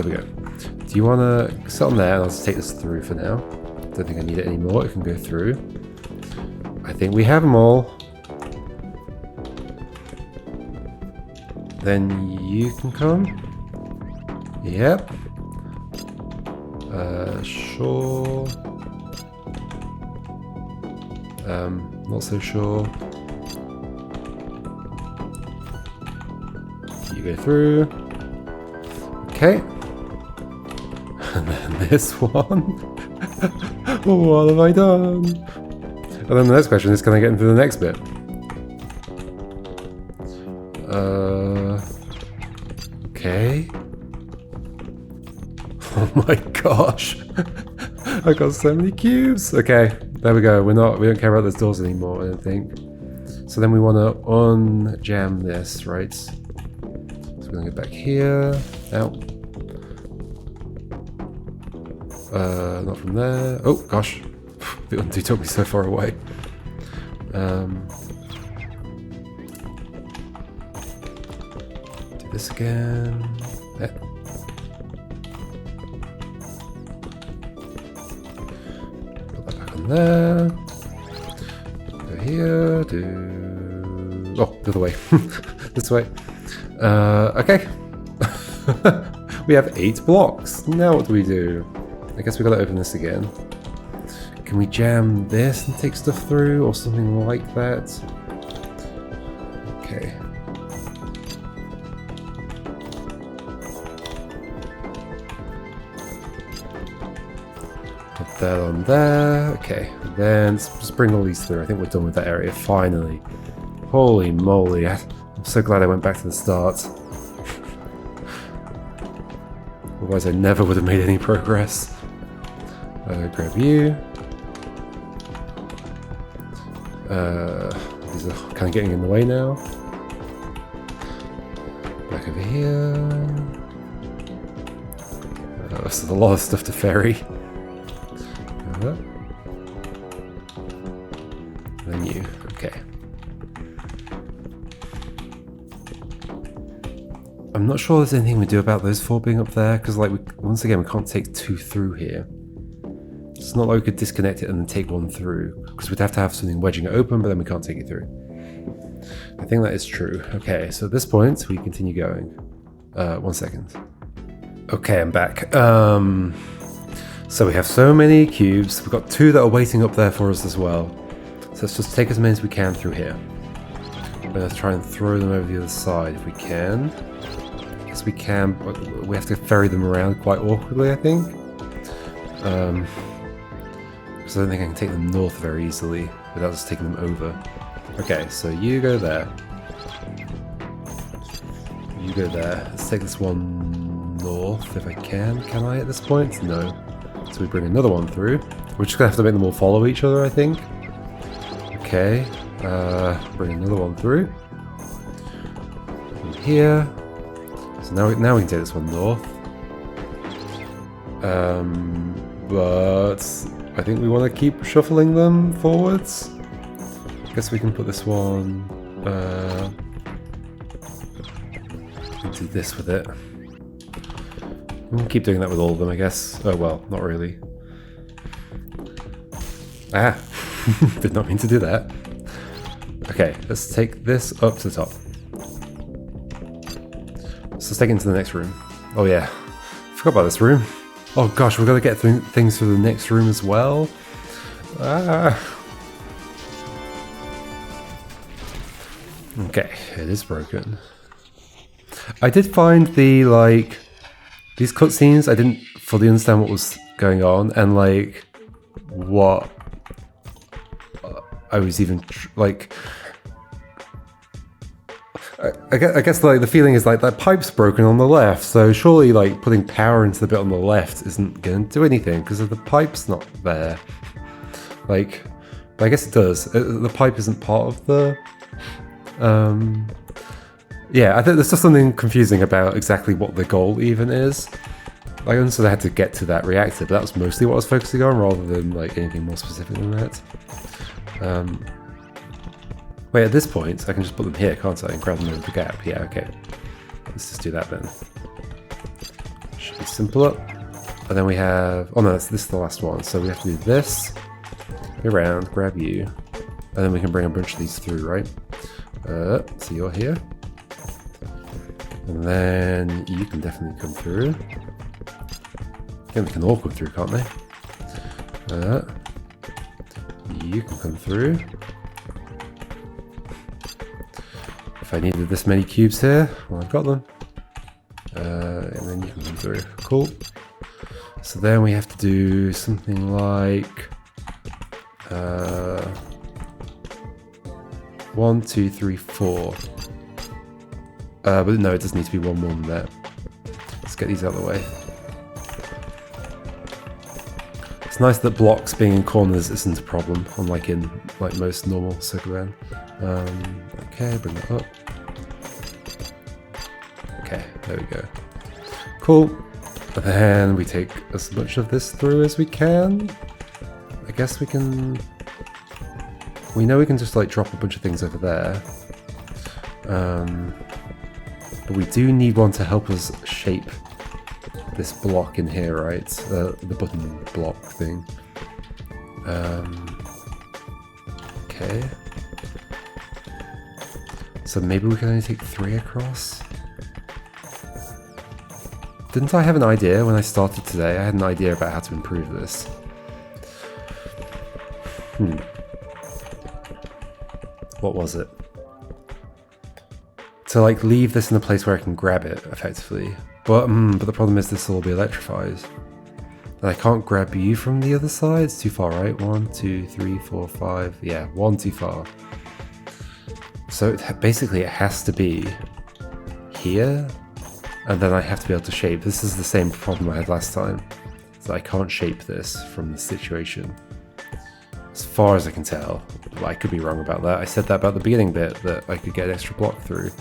we go. Do you want to sit on there and I'll just take this through for now? Don't think I need it anymore. It can go through. I think we have them all. Then you can come. Yep. Sure. Not so sure. You go through. Okay. And then this one. What have I done? And then the next question is, can I get into the next bit? Okay. Oh my gosh. I got so many cubes. Okay, there we go. We don't care about those doors anymore, I don't think. So then we want to unjam this, right? So we're gonna get back here. Out. Not from there. Oh gosh. The undo took me so far away. Do this again. Yeah. There. Go here, do... Oh, the other way. This way. Okay. We have 8 blocks. Now what do we do? I guess we gotta open this again. Can we jam this and take stuff through or something like that? Okay. Put that on there. Okay, then let's just bring all these through. I think we're done with that area finally. Holy moly, I'm so glad I went back to the start. Otherwise I never would have made any progress. Grab you. These are kind of getting in the way now. Back over here. This is a lot of stuff to ferry. Then you. Okay. I'm not sure there's anything we do about those 4 being up there, because like once again we can't take 2 through here. It's not like we could disconnect it and then take 1 through, because we'd have to have something wedging it open, but then we can't take it through. I think that is true. Okay, so at this point we continue going. 1 second. Okay, I'm back. So we have so many cubes. We've got 2 that are waiting up there for us as well. So let's just take as many as we can through here. We're going to try and throw them over the other side if we can. Yes, we can, but we have to ferry them around quite awkwardly, I think. Because I don't think I can take them north very easily without just taking them over. Okay, so you go there. You go there. Let's take this one north if I can. Can I at this point? No. So we bring another one through. We're just going to have to make them all follow each other, I think. Okay. Bring another one through. From here. So now we can take this one north. But I think we want to keep shuffling them forwards. I guess we can put this one... do this with it. We'll keep doing that with all of them, I guess. Oh well, not really. Ah! Did not mean to do that. Okay, let's take this up to the top. So let's take it into the next room. Oh yeah, forgot about this room. Oh gosh, we're gonna get things through the next room as well. Ah! Okay, it is broken. I did find the, like, these cutscenes, I didn't fully understand what was going on, and, like, what I was even, like, I guess, like, the feeling is, like, that pipe's broken on the left, so surely, like, putting power into the bit on the left isn't going to do anything, because the pipe's not there. Like, but I guess it does. The pipe isn't part of the... yeah, I think there's just something confusing about exactly what the goal even is. I understood I had to get to that reactor, but that was mostly what I was focusing on, rather than like anything more specific than that. Wait, at this point, I can just put them here, can't I? And grab them over the gap. Yeah, okay. Let's just do that then. Should be simpler. And then we have... Oh no, this is the last one. So we have to do this. Go around, grab you. And then we can bring a bunch of these through, right? So you're here. And then you can definitely come through. Yeah, they can all come through, can't they? You can come through. If I needed this many cubes here, well, I've got them. And then you can come through. Cool. So then we have to do something like 1, 2, 3, 4. But no, it does need to be one more than that. Let's get these out of the way. It's nice that blocks being in corners isn't a problem, unlike in most normal Circuit. Okay, bring that up. Okay, there we go. Cool. And then we take as much of this through as we can. I guess we can... We know we can just like drop a bunch of things over there. But we do need one to help us shape this block in here, right? The button block thing. Okay. So maybe we can only take 3 across? Didn't I have an idea when I started today? I had an idea about how to improve this. What was it? To like leave this in a place where I can grab it effectively. But the problem is this will all be electrified. And I can't grab you from the other side. It's too far, right? 1, 2, 3, 4, 5. Yeah, 1 too far. So basically it has to be here. And then I have to be able to shape. This is the same problem I had last time. So I can't shape this from the situation. As far as I can tell. Well, I could be wrong about that. I said that about the beginning bit, that I could get an extra block through.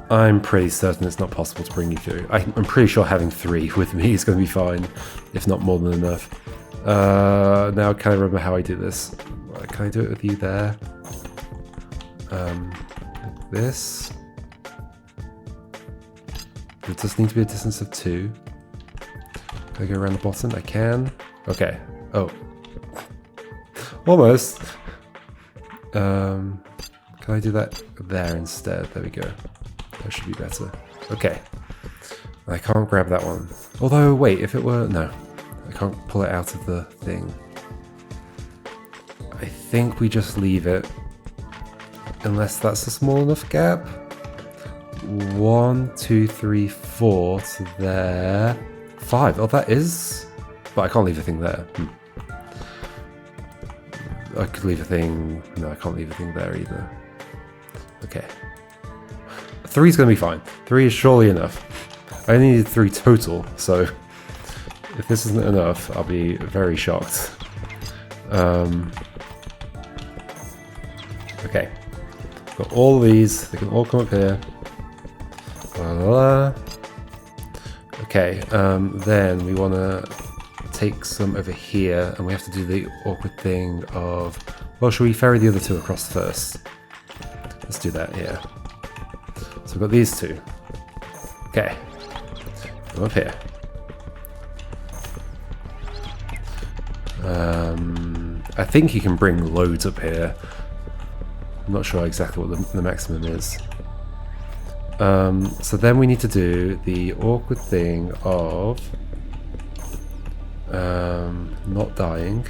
I'm pretty certain it's not possible to bring you through. I'm pretty sure having 3 with me is going to be fine, if not more than enough. Now can I remember how I do this? Can I do it with you there? Like this. It does need to be a distance of 2. Can I go around the bottom? I can. Okay. Oh. Almost. Can I do that there instead? There we go. That should be better. Okay. I can't grab that one. Although, wait, if it were... No. I can't pull it out of the thing. I think we just leave it. Unless that's a small enough gap. 1, 2, 3, 4 to there. 5. Oh, that is... But I can't leave a thing there. I could leave a thing... No, I can't leave a thing there either. Okay. 3 is going to be fine. 3 is surely enough. I only needed 3 total, so... If this isn't enough, I'll be very shocked. Okay. Got all of these. They can all come up here. Voila. Okay, then we want to take some over here, and we have to do the awkward thing of... Well, should we ferry the other 2 across first? Let's do that, yeah. So we've got these 2. Okay. Come up here. I think you can bring loads up here. I'm not sure exactly what the maximum is. So then we need to do the awkward thing of not dying.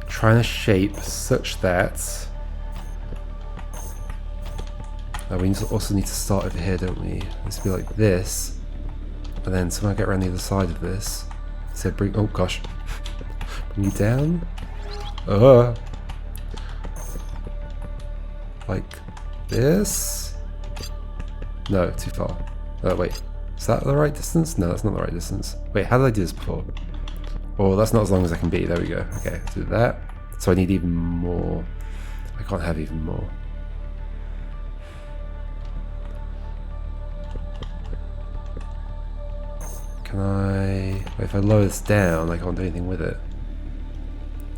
Trying to shape such that we also need to start over here, don't we? Let's be like this. And then somehow get around the other side of this. So bring... Oh gosh. Bring you down. Like this? No, too far. Oh, wait. Is that the right distance? No, that's not the right distance. Wait, how did I do this before? Oh, that's not as long as I can be. There we go. Okay, let's do that. So I need even more. I can't have even more. Can I... Wait, if I lower this down, I can't do anything with it.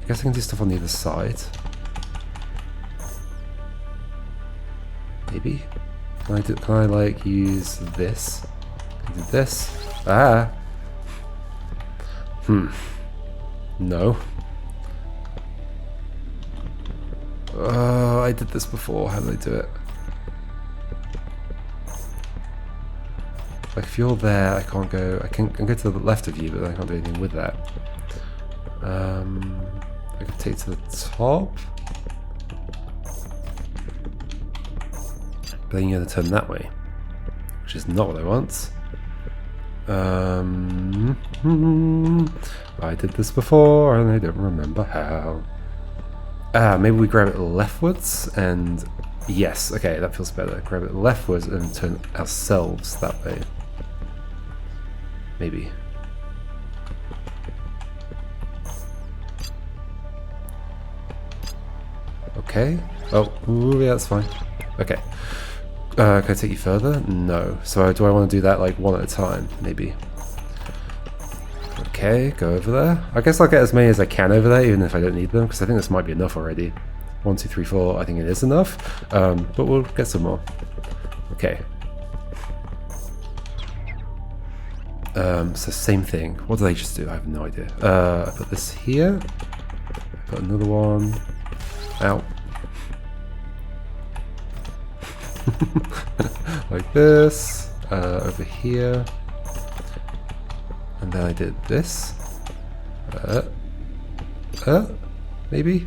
I guess I can do stuff on the other side. Maybe? Can I like use this? Can I do this? Ah! No. I did this before. How did I do it? Like, if you're there, I can't go. I can go to the left of you, but I can't do anything with that. I can take to the top. But then you're going to turn that way, which is not what I want. I did this before, and I don't remember how. Maybe we grab it leftwards, and yes, okay, that feels better. Grab it leftwards and turn ourselves that way. Maybe. Okay. Oh, ooh, yeah, that's fine. Okay. Can I take you further? No. So do I want to do that like one at a time? Maybe. Okay, go over there. I guess I'll get as many as I can over there, even if I don't need them, because I think this might be enough already. 1, 2, 3, 4. I think it is enough. But we'll get some more. Okay. So same thing. What did I just do? I have no idea. I put this here. I put another one. Out. Like this. Over here. And then I did this. Maybe?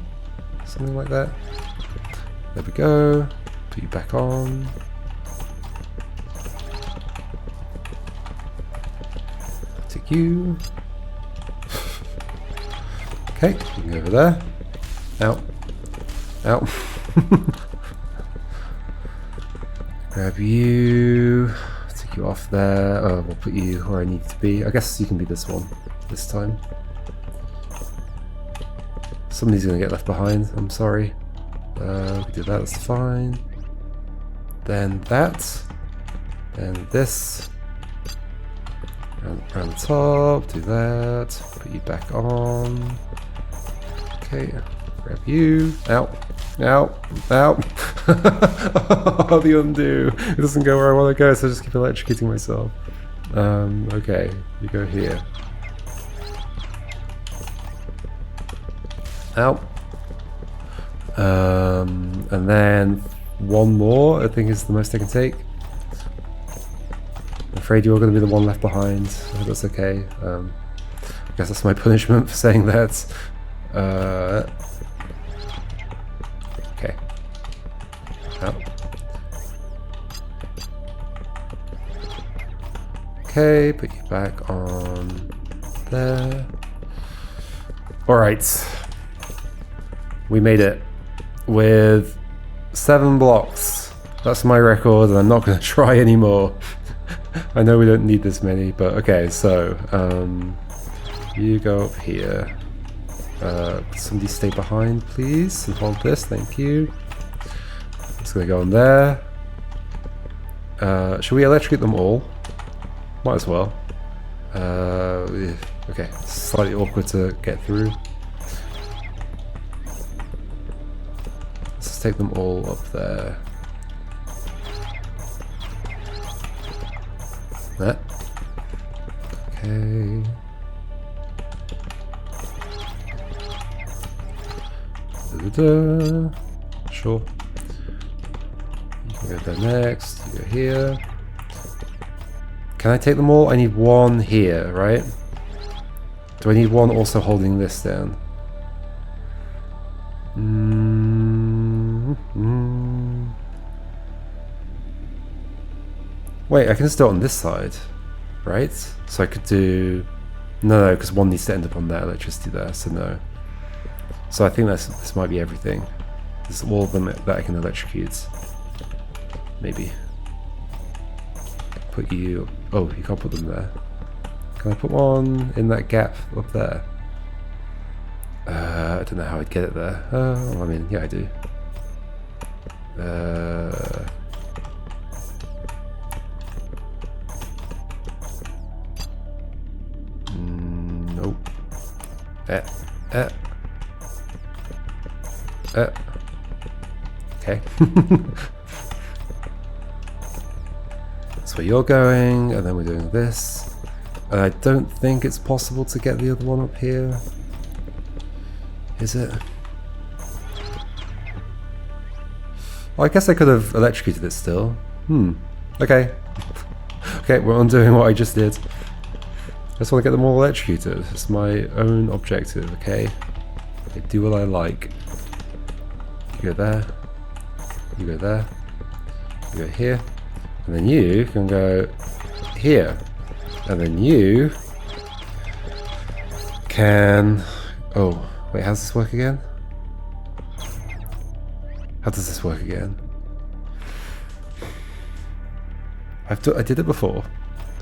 Something like that. There we go. Put you back on. Take you. Okay, you can go over there. Out. Out. Grab you. Take you off there. We'll put you where I need to be. I guess you can be this one this time. Somebody's gonna get left behind. I'm sorry. We can do that. That's fine. Then that. Then this. Around the top. Do that. Put you back on. Okay. Grab you. Out. Out. Out. Oh, the undo. It doesn't go where I want to go, so I just keep electrocuting myself. Okay. You go here. Out. And then one more, I think is the most I can take. I'm afraid you're going to be the one left behind. So that's okay. I guess that's my punishment for saying that. Okay. Out. Okay, put you back on there. Alright. We made it with 7 blocks. That's my record, and I'm not going to try anymore. I know we don't need this many, but okay, so you go up here. Somebody stay behind, please, and hold this, thank you. It's going to go on there. Should we electrocute them all? Might as well. Okay, slightly awkward to get through. Let's take them all up there. That. Okay. Da-da-da. Sure. You can go there next. You go here. Can I take them all? I need one here, right? Do I need one also holding this down? Wait, I can just do it on this side, right? So I could do... No, because one needs to end up on that electricity there, so no. So I think this might be everything. This is all of them that I can electrocute. Maybe. Put you... Oh, you can't put them there. Can I put one in that gap up there? I don't know how I'd get it there. I mean, yeah, I do. Nope. Okay. That's where you're going, and then we're doing this. And I don't think it's possible to get the other one up here. Is it? Well, I guess I could have electrocuted it still. Okay. Okay, we're undoing what I just did. I just want to get them all electrocuted. It's my own objective, okay? I do what I like. You go there. You go there. You go here. And then you can go here. And then you can... Oh, wait, how does this work again? How does this work again? I did it before.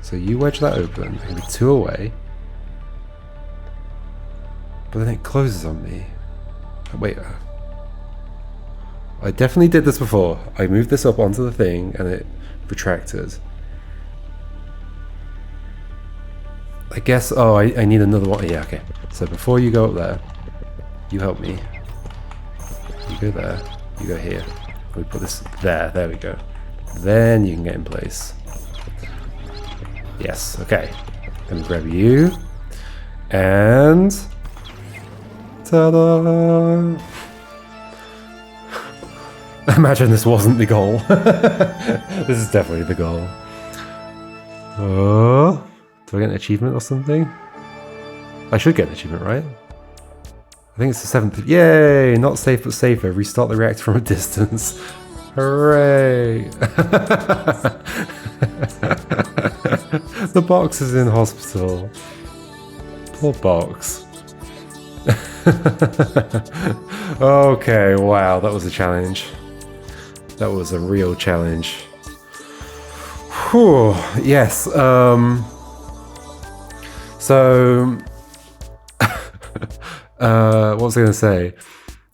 So you wedge that open, and be 2 away. But then it closes on me. Wait. I definitely did this before. I moved this up onto the thing, and it retracted. I guess... Oh, I need another one. Yeah, okay. So before you go up there, you help me. You go there. You go here. We put this there. There we go. Then you can get in place. Yes, okay. Let me grab you. And... Ta-da! Imagine this wasn't the goal. This is definitely the goal. Oh, do I get an achievement or something? I should get an achievement, right? I think it's the 7th. Yay! Not safe but safer. Restart the reactor from a distance. Hooray! The box is in hospital. Poor box. Okay, wow, that was a challenge. That was a real challenge. Whew, yes, so... what was I going to say?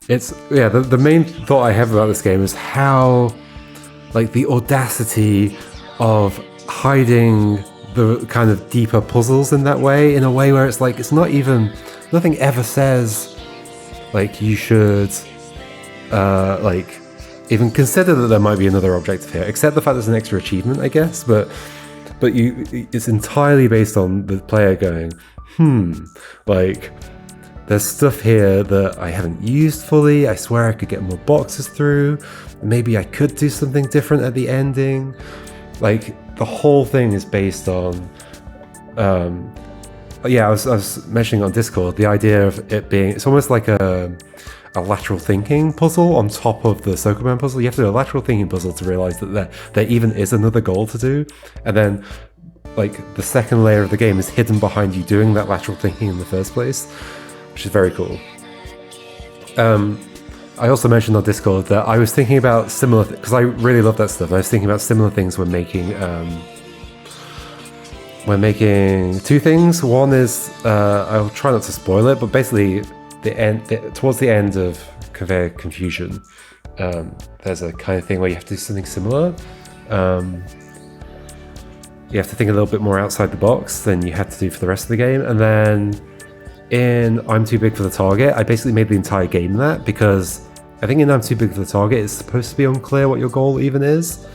It's, yeah, the main thought I have about this game is how, like, the audacity of hiding the kind of deeper puzzles in that way, in a way where it's like, it's not even, nothing ever says, like, you should, like, even consider that there might be another objective here, except the fact there's an extra achievement, I guess, but it's entirely based on the player going, like, there's stuff here that I haven't used fully, I swear I could get more boxes through, maybe I could do something different at the ending, like, the whole thing is based on, yeah, I was mentioning on Discord, the idea of it being, it's almost like a lateral thinking puzzle on top of the Sokoban puzzle. You have to do a lateral thinking puzzle to realize that there even is another goal to do, and then, like, the second layer of the game is hidden behind you doing that lateral thinking in the first place, which is very cool. I also mentioned on Discord that I was thinking about similar, because I really love that stuff. I was thinking about similar things when making two things. One is, I'll try not to spoil it, but basically towards the end of Conveyor Confusion, there's a kind of thing where you have to do something similar. You have to think a little bit more outside the box than you had to do for the rest of the game. And then in I'm Too Big for the Target, I basically made the entire game that, because I think in I'm Too Big for the Target, it's supposed to be unclear what your goal even is.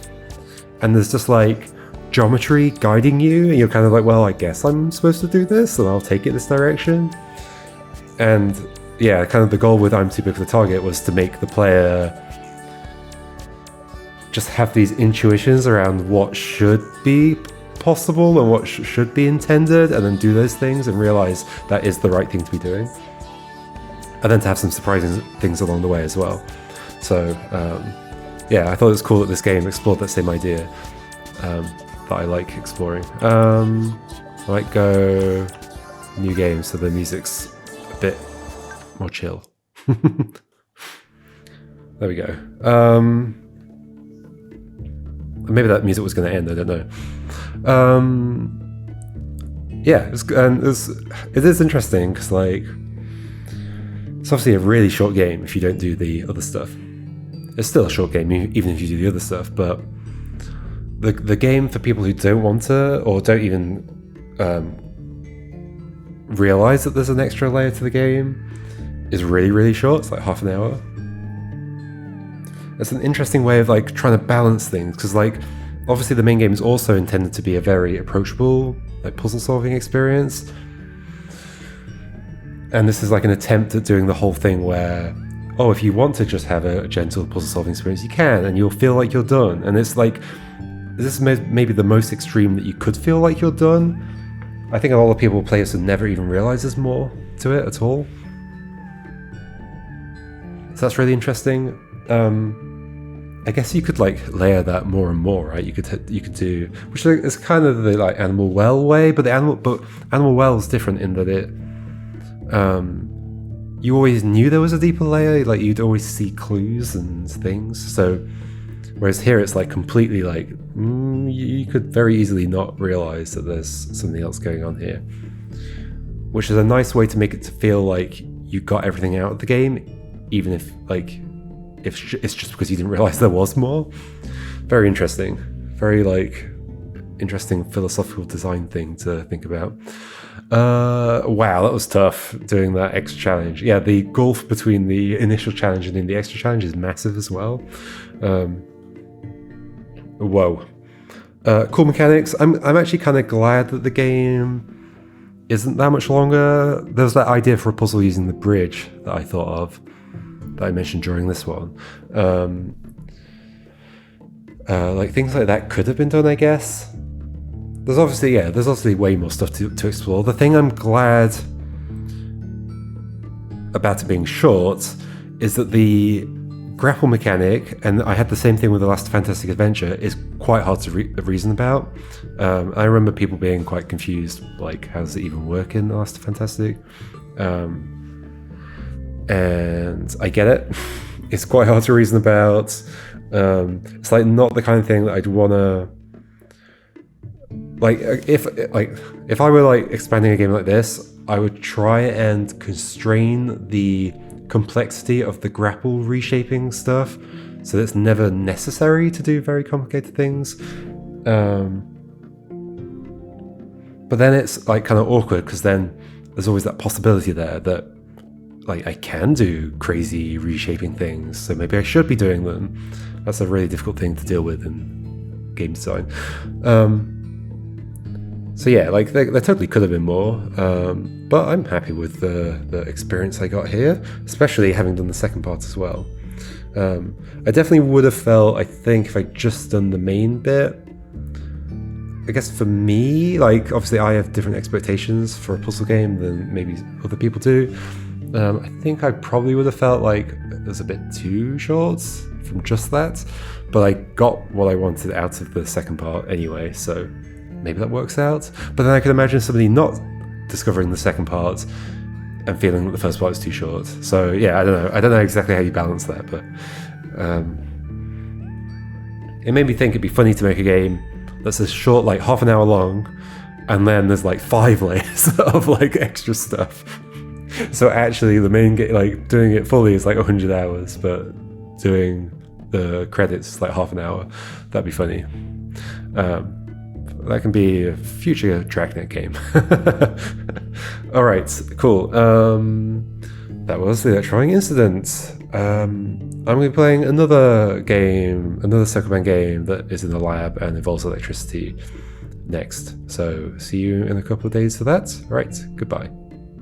And there's just like geometry guiding you, and you're kind of like, well, I guess I'm supposed to do this, and I'll take it this direction. And yeah, kind of the goal with I'm Too Big for the Target was to make the player just have these intuitions around what should be possible and what should be intended, and then do those things and realize that is the right thing to be doing. And then to have some surprising things along the way as well. So yeah, I thought it was cool that this game explored that same idea that I like exploring. I might go new game so the music's a bit more chill. There we go. Maybe that music was going to end, I don't know. Yeah, it is interesting because, like, it's obviously a really short game if you don't do the other stuff. It's still a short game even if you do the other stuff, but the game for people who don't want to or don't even realize that there's an extra layer to the game is really, really short. It's like half an hour. It's an interesting way of like trying to balance things, because like obviously the main game is also intended to be a very approachable like puzzle solving experience, and this is like an attempt at doing the whole thing where oh, if you want to just have a gentle puzzle solving experience, you can, and you'll feel like you're done. And it's like, this is maybe the most extreme that you could feel like you're done. I think a lot of people play this and never even realize there's more to it at all. So that's really interesting. I guess you could like layer that more and more, right? You could do, which is kind of the like Animal Well way, but Animal Well is different in that it, you always knew there was a deeper layer, like you'd always see clues and things. So, whereas here it's like completely like, you could very easily not realize that there's something else going on here, which is a nice way to make it to feel like you got everything out of the game, even if like, if it's just because you didn't realize there was more. Very interesting. Very like interesting philosophical design thing to think about. Wow, that was tough doing that extra challenge. Yeah, the gulf between the initial challenge and then the extra challenge is massive as well. Whoa. Cool mechanics. I'm actually kind of glad that the game isn't that much longer. There was that idea for a puzzle using the bridge that I thought of, that I mentioned during this one. Like things like that could have been done, I guess. There's obviously way more stuff to explore. The thing I'm glad about it being short is that the grapple mechanic, and I had the same thing with The Last Fantastic Adventure, is quite hard to reason about. I remember people being quite confused, like, how does it even work in The Last Fantastic? And I get it. It's quite hard to reason about. It's like not the kind of thing that I'd want to, like, if I were like expanding a game like this, I would try and constrain the complexity of the grapple reshaping stuff so that it's never necessary to do very complicated things. But then it's like kind of awkward because then there's always that possibility there that like I can do crazy reshaping things, so maybe I should be doing them. That's a really difficult thing to deal with in game design. So yeah, like there totally could have been more, but I'm happy with the experience I got here, especially having done the second part as well. I definitely would have felt, I think, if I'd just done the main bit. I guess for me, like obviously I have different expectations for a puzzle game than maybe other people do. I think I probably would have felt like it was a bit too short from just that, but I got what I wanted out of the second part anyway, so maybe that works out. But then I could imagine somebody not discovering the second part and feeling that the first part is too short. So yeah, I don't know exactly how you balance that, but it made me think it'd be funny to make a game that's a short, like half an hour long, and then there's like 5 layers of like extra stuff. So actually the main game, like doing it fully is like 100 hours, but doing the credits is like half an hour. That'd be funny. That can be a future Dragnet game. All right, cool. That was the Electrifying Incident. I'm going to be playing another game, another Circleman game that is in the lab and involves electricity next. So see you in a couple of days for that. All right, goodbye.